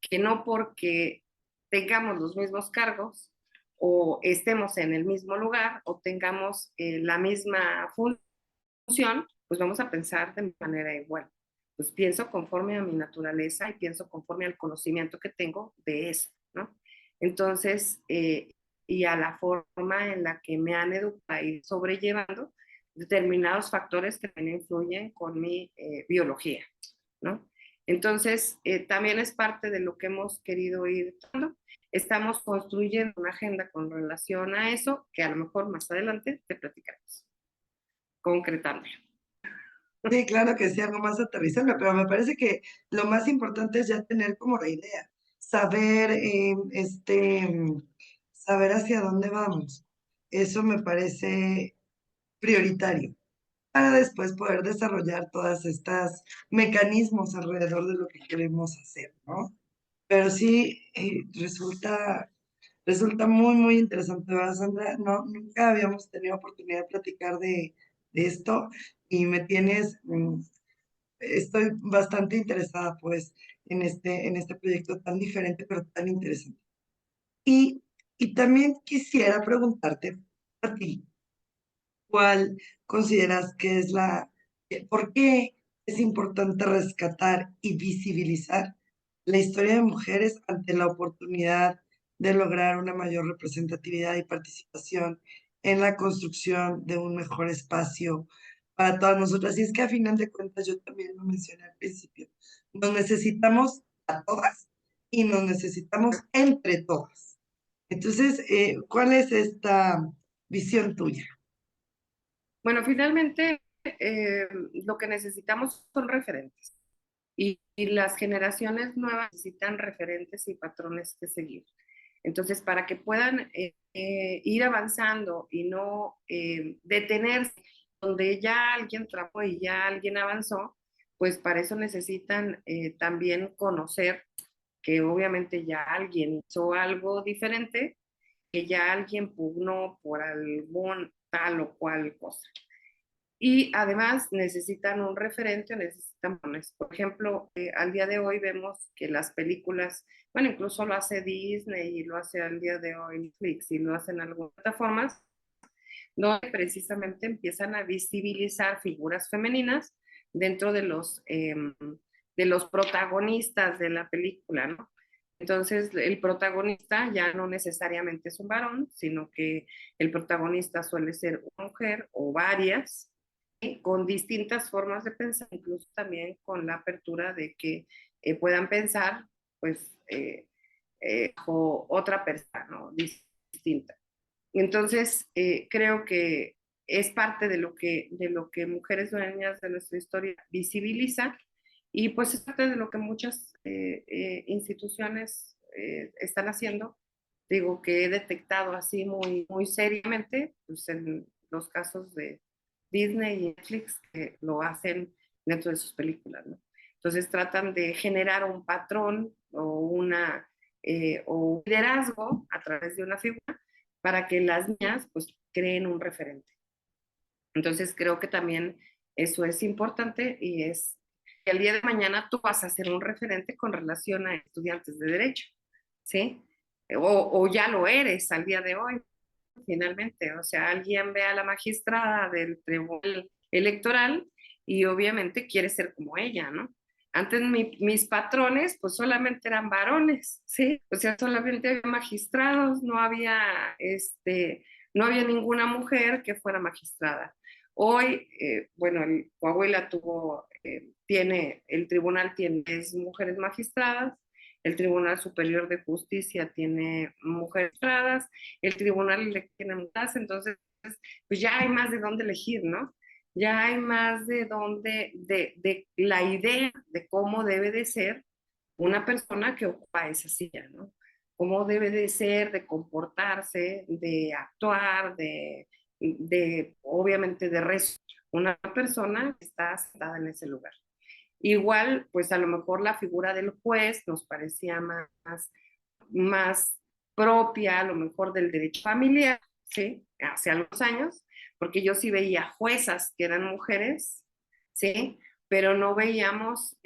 Que no porque tengamos los mismos cargos o estemos en el mismo lugar o tengamos la misma función, pues vamos a pensar de manera igual. Pues pienso conforme a mi naturaleza y pienso conforme al conocimiento que tengo de eso, ¿no? Entonces, y a la forma en la que me han educado y sobrellevando determinados factores que también influyen con mi biología, ¿no? Entonces, también es parte de lo que hemos querido ir dando. Estamos construyendo una agenda con relación a eso, que a lo mejor más adelante te platicamos, concretando. Sí, claro que sí, algo más aterrizable, pero me parece que lo más importante es ya tener como la idea, saber, saber hacia dónde vamos. Eso me parece prioritario para después poder desarrollar todas estas mecanismos alrededor de lo que queremos hacer, ¿no? Pero sí, resulta muy, muy interesante, ¿verdad, Sandra? No, nunca habíamos tenido oportunidad de platicar de esto y me tienes, estoy bastante interesada, pues, en este proyecto tan diferente, pero tan interesante. Y, y también quisiera preguntarte a ti, ¿cuál consideras que es por qué es importante rescatar y visibilizar la historia de mujeres ante la oportunidad de lograr una mayor representatividad y participación en la construcción de un mejor espacio para todas nosotras? Y es que a final de cuentas, yo también lo mencioné al principio, nos necesitamos a todas y nos necesitamos entre todas. Entonces, ¿cuál es esta visión tuya? Bueno, finalmente lo que necesitamos son referentes y las generaciones nuevas necesitan referentes y patrones que seguir. Entonces, para que puedan ir avanzando y no detenerse donde ya alguien trabajó y ya alguien avanzó, pues para eso necesitan también conocer que obviamente ya alguien hizo algo diferente, que ya alguien pugnó por algún tal o cual cosa. y además necesitan un referente o necesitan varones. Por ejemplo, al día de hoy vemos que las películas, bueno, incluso lo hace Disney y lo hace al día de hoy Netflix y lo hacen algunas plataformas, donde precisamente empiezan a visibilizar figuras femeninas dentro de los protagonistas de la película, ¿no? Entonces, el protagonista ya no necesariamente es un varón, sino que el protagonista suele ser una mujer o varias, ¿sí? Con distintas formas de pensar, incluso también con la apertura de que puedan pensar, pues, bajo otra persona, ¿no? Distinta. Entonces, creo que es parte de lo que Mujeres Dueñas de nuestra historia visibiliza y pues es parte de lo que muchas instituciones están haciendo. Digo que he detectado así muy seriamente pues en los casos de Disney y Netflix que lo hacen dentro de sus películas, ¿no? Entonces tratan de generar un patrón o un liderazgo a través de una figura para que las niñas pues creen un referente. Entonces creo que también eso es importante y es que el día de mañana tú vas a ser un referente con relación a estudiantes de derecho, ¿sí? O ya lo eres al día de hoy, finalmente. O sea, alguien ve a la magistrada del tribunal electoral y obviamente quiere ser como ella, ¿no? Antes mis patrones pues solamente eran varones, ¿sí? O sea, solamente había magistrados, no había ninguna mujer que fuera magistrada. Hoy, bueno, Coahuila el tribunal tiene 10 mujeres magistradas, el Tribunal Superior de Justicia tiene mujeres magistradas, el tribunal le tiene muchas, entonces, pues ya hay más de dónde elegir, ¿no? Ya hay más de dónde, de la idea de cómo debe de ser una persona que ocupa esa silla, ¿no? Cómo debe de ser, de comportarse, de actuar, obviamente, de resto. Una persona que está sentada en ese lugar. Igual, pues a lo mejor la figura del juez nos parecía más propia, a lo mejor del derecho familiar, ¿sí? Hace algunos años, porque yo sí veía juezas que eran mujeres, ¿sí? Pero no veíamos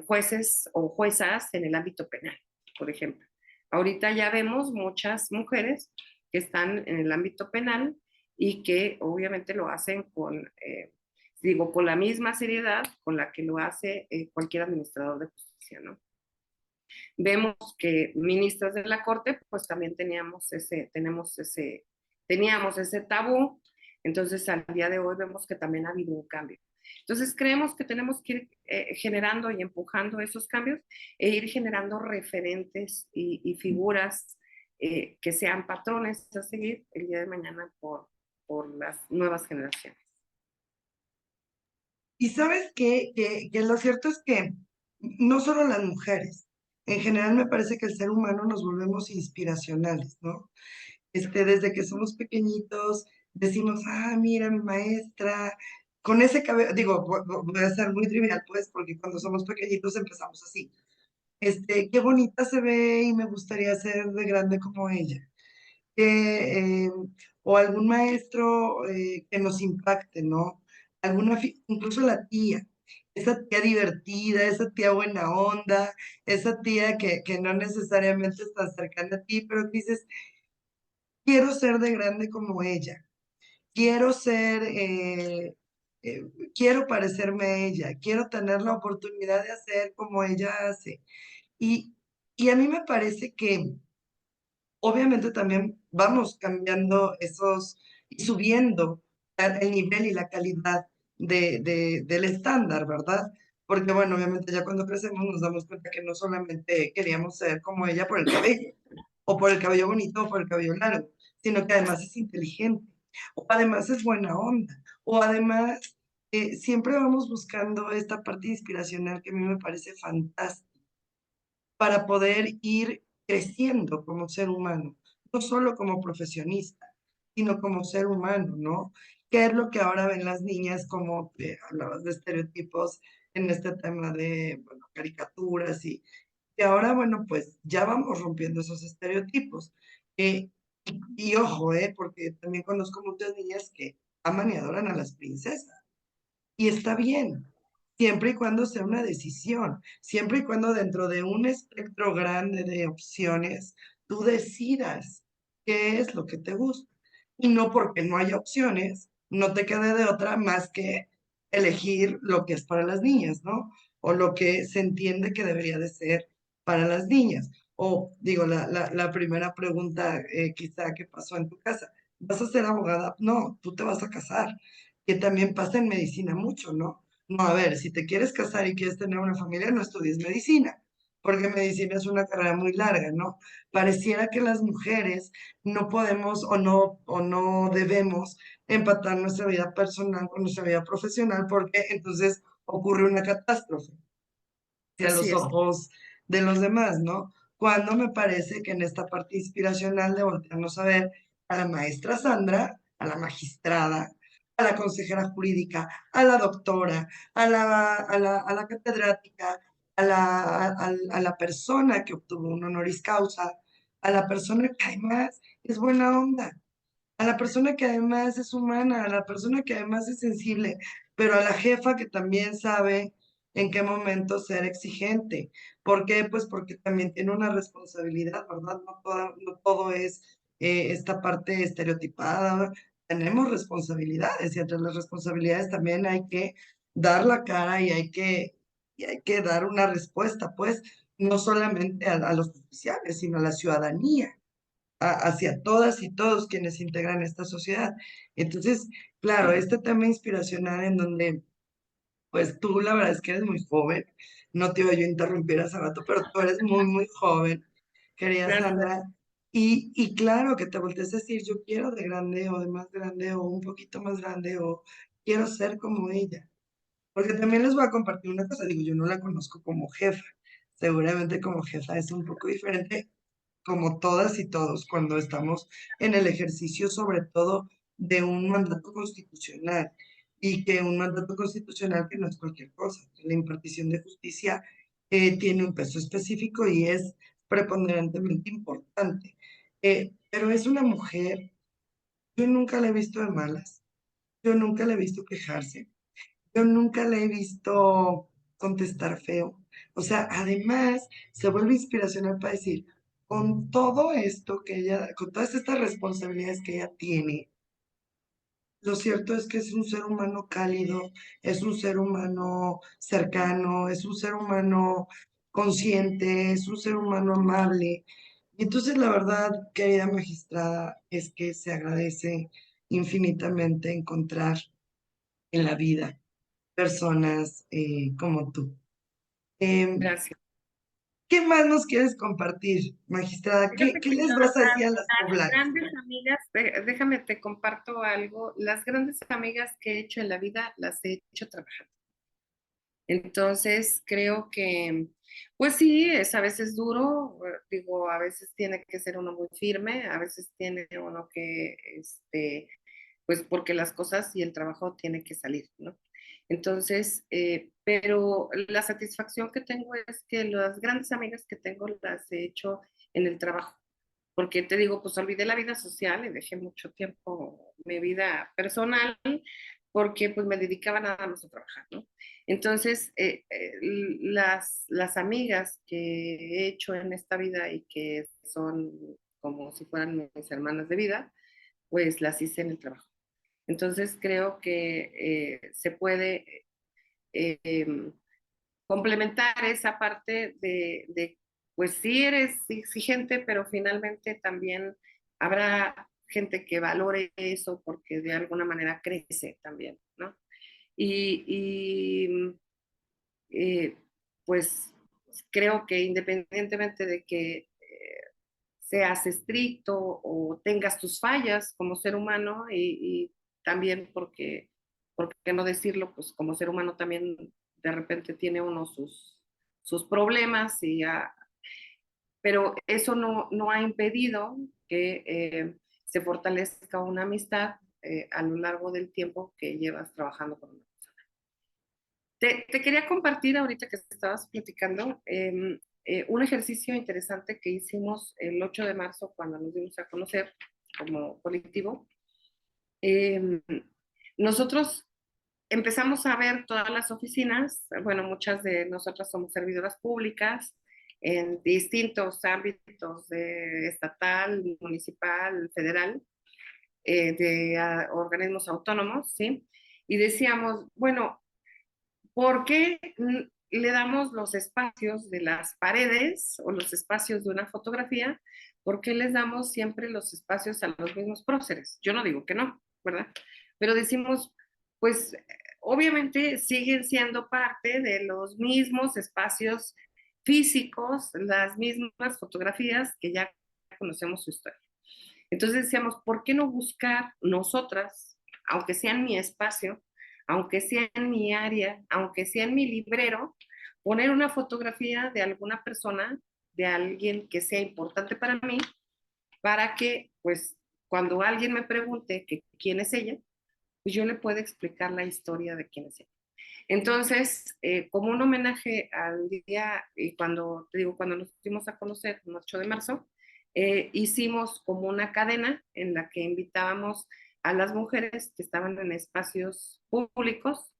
jueces o juezas en el ámbito penal, por ejemplo. Ahorita ya vemos muchas mujeres que están en el ámbito penal y que obviamente lo hacen con la misma seriedad con la que lo hace cualquier administrador de justicia, ¿no? Vemos que ministros de la Corte, pues también teníamos ese tabú, entonces al día de hoy vemos que también ha habido un cambio. Entonces creemos que tenemos que ir generando y empujando esos cambios e ir generando referentes y figuras que sean patrones a seguir el día de mañana por las nuevas generaciones. Y sabes qué, que lo cierto es que no solo las mujeres, en general me parece que el ser humano nos volvemos inspiracionales, ¿no? Desde que somos pequeñitos, decimos, ah, mira, mi maestra, con ese cabello, digo, voy a ser muy trivial, pues, porque cuando somos pequeñitos empezamos así. Qué bonita se ve y me gustaría ser de grande como ella. Que, o algún maestro que nos impacte, ¿no? Incluso la tía, esa tía divertida, esa tía buena onda, esa tía que no necesariamente está cercana a ti, pero que dices, quiero ser de grande como ella, quiero ser, quiero parecerme a ella, quiero tener la oportunidad de hacer como ella hace. Y, y a mí me parece que obviamente también vamos cambiando y subiendo el nivel y la calidad del estándar, ¿verdad? Porque bueno, obviamente ya cuando crecemos nos damos cuenta que no solamente queríamos ser como ella por el cabello, o por el cabello bonito, o por el cabello largo, sino que además es inteligente, o además es buena onda, o además siempre vamos buscando esta parte inspiracional que a mí me parece fantástica para poder ir creciendo como ser humano, no solo como profesionista, sino como ser humano, ¿no? ¿Qué es lo que ahora ven las niñas como hablabas de estereotipos en este tema de, bueno, caricaturas y ahora, bueno, pues ya vamos rompiendo esos estereotipos. Y ojo, porque también conozco muchas niñas que aman y adoran a las princesas. Y está bien, siempre y cuando sea una decisión, siempre y cuando dentro de un espectro grande de opciones, tú decidas qué es lo que te gusta. Y no porque no haya opciones, no te quede de otra más que elegir lo que es para las niñas, ¿no? O lo que se entiende que debería de ser para las niñas. O digo, la primera pregunta quizá que pasó en tu casa, ¿vas a ser abogada? No, tú te vas a casar, que también pasa en medicina mucho, ¿no? No, a ver, si te quieres casar y quieres tener una familia, no estudies medicina, porque medicina es una carrera muy larga, ¿no? Pareciera que las mujeres no podemos o no debemos empatar nuestra vida personal con nuestra vida profesional, porque entonces ocurre una catástrofe hacia Así los es. ojos de los demás, ¿no? Cuando me parece que en esta parte inspiracional de voltearnos a ver a la maestra Sandra, a la magistrada, a la consejera jurídica, a la doctora, a la catedrática, a la persona que obtuvo un honoris causa, a la persona que además es buena onda, a la persona que además es humana, a la persona que además es sensible, pero a la jefa que también sabe en qué momento ser exigente. ¿Por qué? Pues porque también tiene una responsabilidad, ¿verdad? No todo es esta parte estereotipada. Tenemos responsabilidades y entre las responsabilidades también hay que dar la cara y hay que dar una respuesta, pues, no solamente a los oficiales, sino a la ciudadanía hacia todas y todos quienes integran esta sociedad. Entonces, claro, este tema inspiracional en donde, pues tú la verdad es que eres muy joven, no te iba yo a interrumpir hace rato, pero tú eres muy, muy joven, querida Gracias. Sandra, y claro que te voltees a decir, yo quiero de grande o de más grande o un poquito más grande o quiero ser como ella. Porque también les voy a compartir una cosa, digo, yo no la conozco como jefa, seguramente como jefa es un poco diferente, como todas y todos, cuando estamos en el ejercicio, sobre todo, de un mandato constitucional, y que un mandato constitucional que no es cualquier cosa, que la impartición de justicia tiene un peso específico y es preponderantemente importante. Pero es una mujer, yo nunca la he visto de malas, yo nunca la he visto quejarse, yo nunca la he visto contestar feo. O sea, además se vuelve inspiracional para decir, con todo esto que ella, con todas estas responsabilidades que ella tiene, lo cierto es que es un ser humano cálido, es un ser humano cercano, es un ser humano consciente, es un ser humano amable. Y entonces la verdad, querida magistrada, es que se agradece infinitamente encontrar en la vida personas como tú. Em, Gracias. ¿Qué más nos quieres compartir, magistrada? Fíjate ¿Qué que les vas a decir a las las poblanas? grandes amigas, déjame te comparto algo, las grandes amigas que he hecho en la vida las he hecho trabajando. Entonces, creo que, pues sí, es a veces duro, digo, a veces tiene que ser uno muy firme, a veces tiene uno que, pues porque las cosas y el trabajo tiene que salir, ¿no? Entonces, pero la satisfacción que tengo es que las grandes amigas que tengo las he hecho en el trabajo, porque te digo, pues olvidé la vida social y dejé mucho tiempo mi vida personal porque pues me dedicaba nada más a trabajar, ¿no? Entonces, las amigas que he hecho en esta vida y que son como si fueran mis hermanas de vida, pues las hice en el trabajo. Entonces, creo que se puede eh, complementar esa parte pues sí eres exigente, pero finalmente también habrá gente que valore eso porque de alguna manera crece también, ¿no? Y eh, pues creo que independientemente de que seas estricto o tengas tus fallas como ser humano y también porque, ¿por qué no decirlo? Pues como ser humano también de repente tiene uno sus problemas, pero eso no ha impedido que se fortalezca una amistad a lo largo del tiempo que llevas trabajando con una persona. Te quería compartir ahorita que estabas platicando un ejercicio interesante que hicimos el 8 de marzo cuando nos dimos a conocer como colectivo. Eh, nosotros empezamos a ver todas las oficinas, bueno, muchas de nosotras somos servidoras públicas en distintos ámbitos de estatal, municipal, federal, de organismos autónomos, ¿sí? Y decíamos, bueno, ¿por qué le damos los espacios de las paredes o los espacios de una fotografía? ¿Por qué les damos siempre los espacios a los mismos próceres? Yo no digo que no, ¿verdad? Pero decimos, pues obviamente siguen siendo parte de los mismos espacios físicos, las mismas fotografías que ya conocemos su historia. Entonces decíamos, ¿por qué no buscar nosotras, aunque sea en mi espacio, aunque sea en mi área, aunque sea en mi librero, poner una fotografía de alguna persona, de alguien que sea importante para mí, para que, pues, cuando alguien me pregunte que quién es ella, pues yo le pueda explicar la historia de quién es ella. Entonces, como un homenaje al día, y cuando, te digo, cuando nos dimos a conocer, el 8 de marzo, hicimos como una cadena en la que invitábamos a las mujeres que estaban en espacios públicos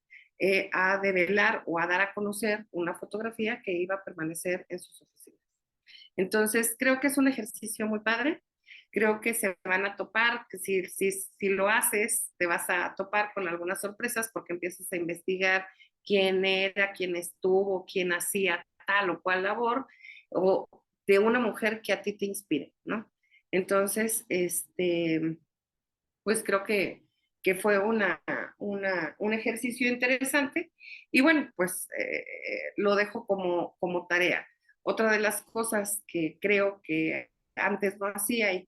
a develar o a dar a conocer una fotografía que iba a permanecer en sus oficinas. Entonces, creo que es un ejercicio muy padre. Creo que se van a topar, que si lo haces, te vas a topar con algunas sorpresas porque empiezas a investigar quién era, quién estuvo, quién hacía tal o cual labor, o de una mujer que a ti te inspire, ¿no? Entonces, pues creo que fue un ejercicio interesante y bueno, pues lo dejo como tarea. Otra de las cosas que creo que antes no hacía y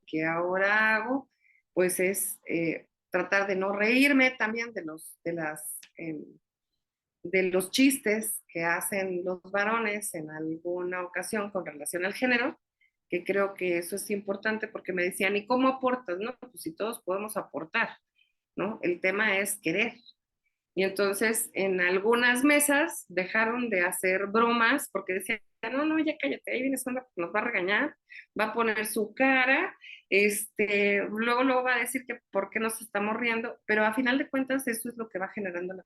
que ahora hago, pues es tratar de no reírme también de los chistes que hacen los varones en alguna ocasión con relación al género, que creo que eso es importante porque me decían, ¿y cómo aportas? No, pues si todos podemos aportar, ¿no? El tema es querer. Y entonces en algunas mesas dejaron de hacer bromas porque decían, no, no, ya cállate, ahí viene Sandra porque nos va a regañar, va a poner su cara, luego va a decir que por qué nos estamos riendo, pero a final de cuentas eso es lo que va generando la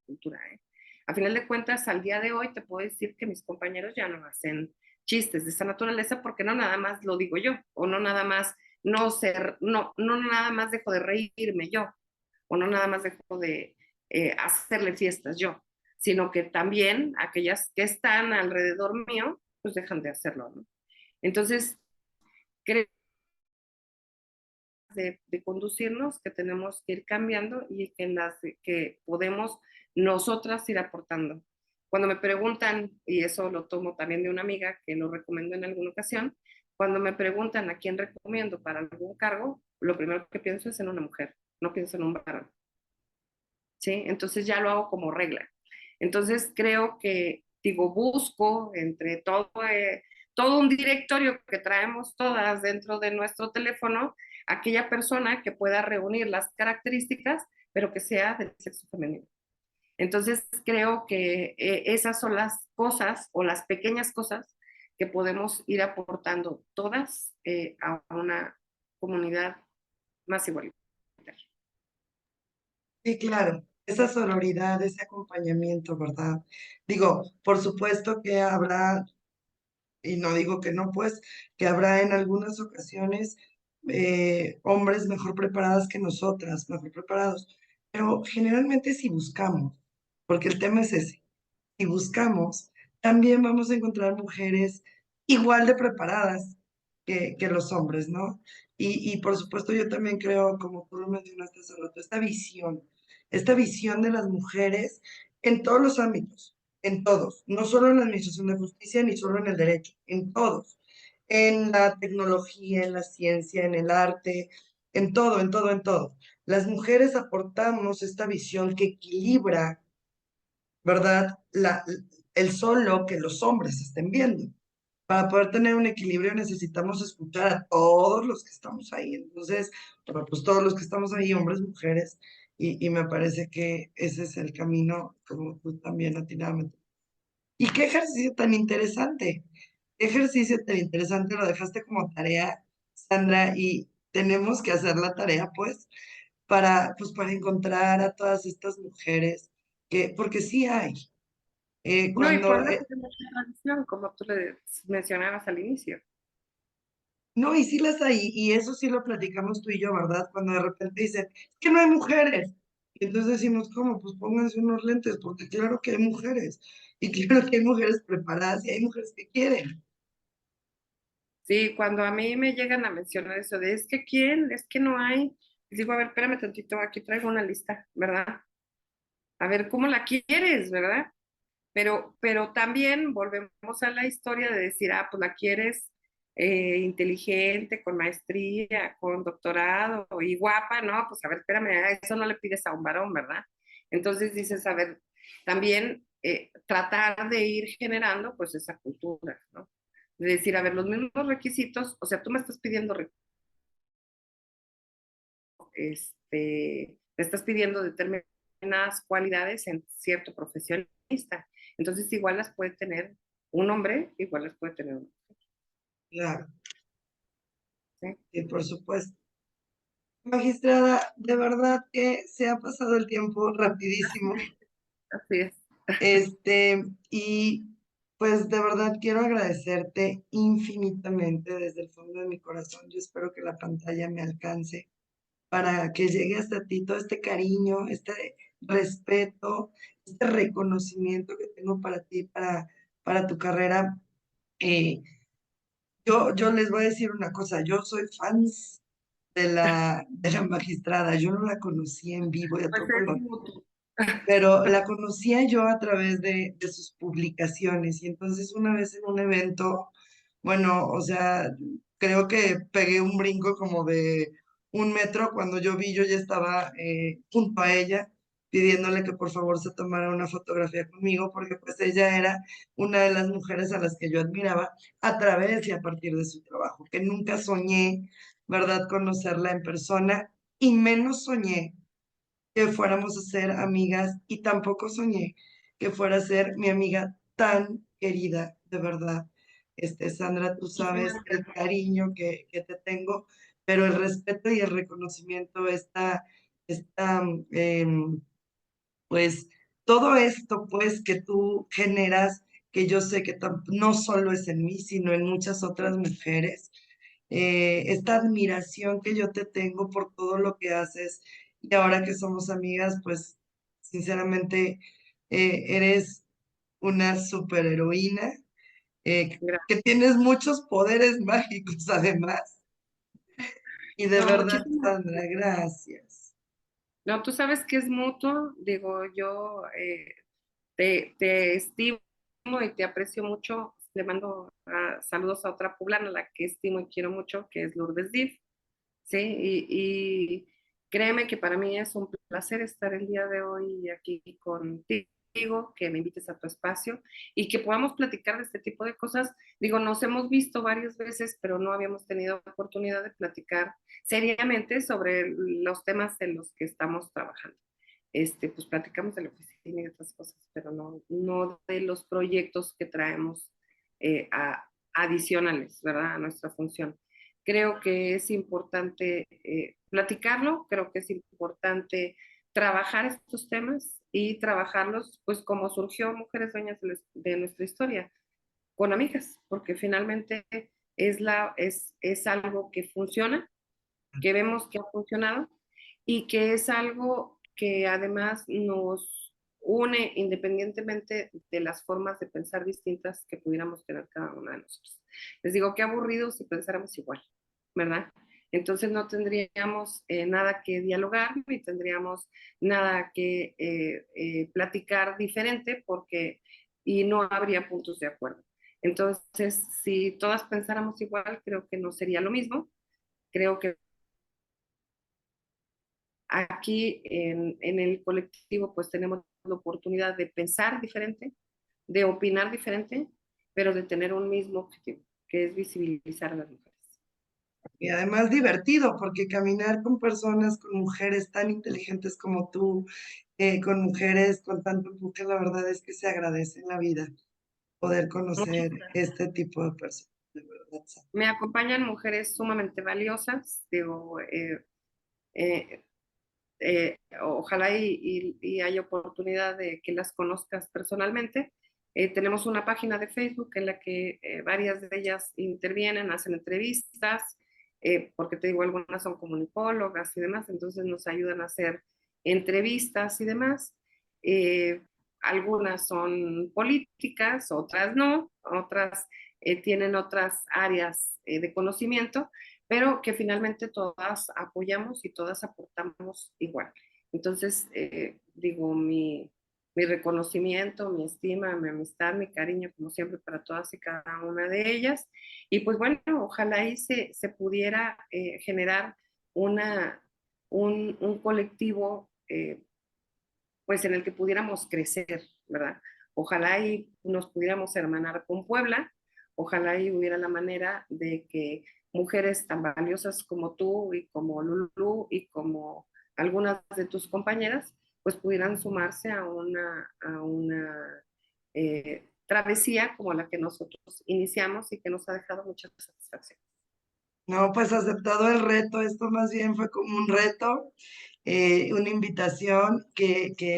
cultura, ¿eh? A final de cuentas, al día de hoy te puedo decir que mis compañeros ya no hacen chistes de esa naturaleza porque no nada más lo digo yo, o no nada más, no nada más dejo de reírme yo, o no nada más dejo de hacerle fiestas yo, sino que también aquellas que están alrededor mío, pues dejan de hacerlo, ¿no? Entonces, creo de conducirnos, que tenemos que ir cambiando y que, que podemos nosotras ir aportando. Cuando me preguntan, y eso lo tomo también de una amiga que lo recomendó en alguna ocasión, cuando me preguntan a quién recomiendo para algún cargo, lo primero que pienso es en una mujer, no pienso en un varón. ¿Sí? Entonces ya lo hago como regla. Entonces creo que, digo, busco entre todo un directorio que traemos todas dentro de nuestro teléfono, aquella persona que pueda reunir las características, pero que sea del sexo femenino. Entonces creo que esas son las cosas o las pequeñas cosas que podemos ir aportando todas a una comunidad más igualitaria. Sí, claro, esa sororidad, ese acompañamiento, ¿verdad? Digo, por supuesto que habrá, y no digo que no, pues, que habrá en algunas ocasiones hombres mejor preparadas que nosotras, mejor preparados, pero generalmente si buscamos, porque el tema es ese, si buscamos, también vamos a encontrar mujeres igual de preparadas que los hombres, ¿no? Y por supuesto yo también creo, como tú lo mencionaste hace rato, esta visión de las mujeres en todos los ámbitos, en todos, no solo en la administración de justicia, ni solo en el derecho, en todos, en la tecnología, en la ciencia, en el arte, en todo, en todo, en todo. Las mujeres aportamos esta visión que equilibra, ¿verdad? El solo que los hombres estén viendo. Para poder tener un equilibrio necesitamos escuchar a todos los que estamos ahí. Entonces, bueno, pues todos los que estamos ahí, hombres, mujeres, y me parece que ese es el camino, como tú también atinadamente. Y qué ejercicio tan interesante, qué ejercicio tan interesante, lo dejaste como tarea, Sandra, y tenemos que hacer la tarea, pues, pues, para encontrar a todas estas mujeres, porque sí hay. No, y Cuando, Puebla tiene mucha tradición, como tú le mencionabas al inicio. no, y sí las hay, y eso sí lo platicamos tú y yo, ¿verdad? Cuando de repente dicen, es que no hay mujeres. Y entonces decimos, ¿cómo? Pues pónganse unos lentes, porque claro que hay mujeres, y claro que hay mujeres preparadas, y hay mujeres que quieren. Sí, cuando a mí me llegan a mencionar eso de, es que quién, es que no hay, les digo, a ver, espérame tantito, aquí traigo una lista, ¿verdad? A ver, ¿cómo la quieres, verdad? Pero también volvemos a la historia de decir, ah, pues la quieres inteligente, con maestría, con doctorado y guapa, ¿no? Pues a ver, espérame, a eso no le pides a un varón, ¿verdad? Entonces dices, a ver, también tratar de ir generando pues esa cultura, ¿no? De decir, a ver, los mismos requisitos, o sea, tú me estás pidiendo, me estás pidiendo determinadas cualidades en cierto profesionista. Entonces, igual las puede tener un hombre, igual las puede tener una mujer. Claro, ¿Sí? y por supuesto. Magistrada, de verdad que se ha pasado el tiempo rapidísimo. Así es. Y pues de verdad quiero agradecerte infinitamente desde el fondo de mi corazón. Yo espero que la pantalla me alcance para que llegue hasta ti todo este cariño, este respeto, este reconocimiento que tengo para ti, para tu carrera. Eh, yo les voy a decir una cosa, yo soy fans de la magistrada, yo no la conocí en vivo y a Pues todo es color, mutuo. pero la conocía yo a través de sus publicaciones y entonces una vez en un evento, bueno, o sea, creo que pegué un brinco como de 1 metro cuando yo ya estaba junto a ella pidiéndole que por favor se tomara una fotografía conmigo porque pues ella era una de las mujeres a las que yo admiraba a través y a partir de su trabajo, que nunca soñé, ¿verdad?, conocerla en persona y menos soñé que fuéramos a ser amigas y tampoco soñé que fuera a ser mi amiga tan querida, de verdad. Sandra, tú sabes Muchísimas el gracias. cariño que te tengo, pero el respeto y el reconocimiento está, pues, todo esto, pues, que tú generas, que yo sé que no solo es en mí, sino en muchas otras mujeres, esta admiración que yo te tengo por todo lo que haces y ahora que somos amigas, pues sinceramente eres una superheroína que tienes muchos poderes mágicos además. Y de No, verdad, muchísimas. Sandra, gracias. No, tú sabes que es mutuo, digo, yo te estimo y te aprecio mucho. Le mando saludos a otra poblana, la que estimo y quiero mucho, que es Lourdes Div. Sí, y créeme que para mí es un placer estar el día de hoy aquí contigo, que me invites a tu espacio y que podamos platicar de este tipo de cosas. Digo, nos hemos visto varias veces, pero no habíamos tenido oportunidad de platicar seriamente sobre los temas en los que estamos trabajando. Pues platicamos de la oficina y de otras cosas, pero no de los proyectos que traemos adicionales, ¿verdad? A nuestra función. Creo que es importante platicarlo, creo que es importante trabajar estos temas y trabajarlos pues como surgió Mujeres Dueñas de nuestra historia, con amigas, porque finalmente es algo que funciona, que vemos que ha funcionado y que es algo que además nos une independientemente de las formas de pensar distintas que pudiéramos tener cada una de nosotros. Les digo, qué aburrido si pensáramos igual, ¿verdad? Entonces no tendríamos nada que dialogar ni tendríamos nada que platicar diferente porque y no habría puntos de acuerdo. Entonces, si todas pensáramos igual, creo que no sería lo mismo. Creo que aquí en el colectivo pues tenemos la oportunidad de pensar diferente, de opinar diferente, pero de tener un mismo objetivo, que es visibilizar a las mujeres. Y además divertido, porque caminar con personas, con mujeres tan inteligentes como tú, con mujeres con tanto empuje, la verdad es que se agradece en la vida poder conocer este tipo de personas, de verdad. Sandra. Me acompañan mujeres sumamente valiosas, digo, ojalá y haya oportunidad de que las conozcas personalmente. Tenemos una página de Facebook en la que varias de ellas intervienen, hacen entrevistas, porque te digo, algunas son comunicólogas y demás, entonces nos ayudan a hacer entrevistas y demás. Eh, Algunas son políticas, otras no, otras tienen otras áreas de conocimiento, pero que finalmente todas apoyamos y todas aportamos igual. Entonces, digo, mi reconocimiento, mi estima, mi amistad, mi cariño, como siempre, para todas y cada una de ellas. Y pues bueno, ojalá ahí se pudiera generar una, un colectivo pues en el que pudiéramos crecer, ¿verdad? Ojalá y nos pudiéramos hermanar con Puebla, ojalá y hubiera la manera de que mujeres tan valiosas como tú y como Lulu y como algunas de tus compañeras, pues pudieran sumarse a una travesía como la que nosotros iniciamos y que nos ha dejado mucha satisfacción. No, pues aceptado el reto, esto más bien fue como un reto, una invitación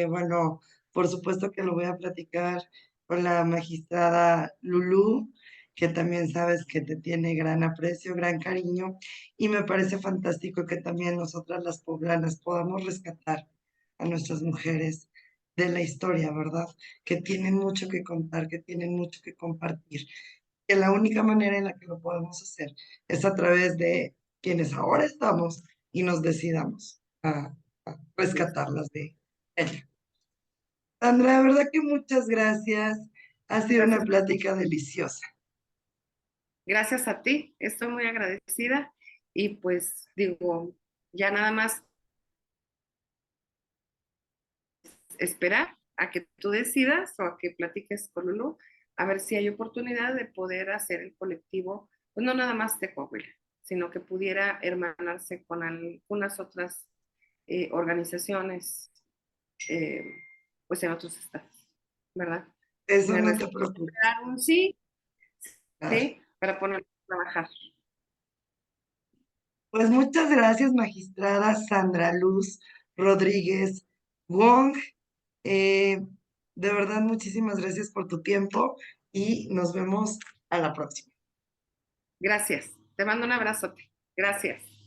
bueno, por supuesto que lo voy a platicar con la magistrada Lulú, que también sabes que te tiene gran aprecio, gran cariño, y me parece fantástico que también nosotras las poblanas podamos rescatar a nuestras mujeres de la historia, ¿verdad? Que tienen mucho que contar, que tienen mucho que compartir, que la única manera en la que lo podemos hacer es a través de quienes ahora estamos y nos decidamos a rescatarlas de ella. Sandra, de verdad que muchas gracias. Ha sido una Gracias. plática deliciosa. Gracias a ti, estoy muy agradecida y pues digo, ya nada más esperar a que tú decidas o a que platiques con Lulu, a ver si hay oportunidad de poder hacer el colectivo, pues no nada más de Coahuila, sino que pudiera hermanarse con algunas otras organizaciones, eh, pues en otros estados, ¿verdad? Eso Me no resta te preocupes. esperar un sí, Claro. ¿sí? Para ponernos a trabajar. Pues muchas gracias, magistrada Sandra Luz Rodríguez Wong. Eh, de verdad, muchísimas gracias por tu tiempo y nos vemos a la próxima. Gracias. Te mando un abrazote. Gracias.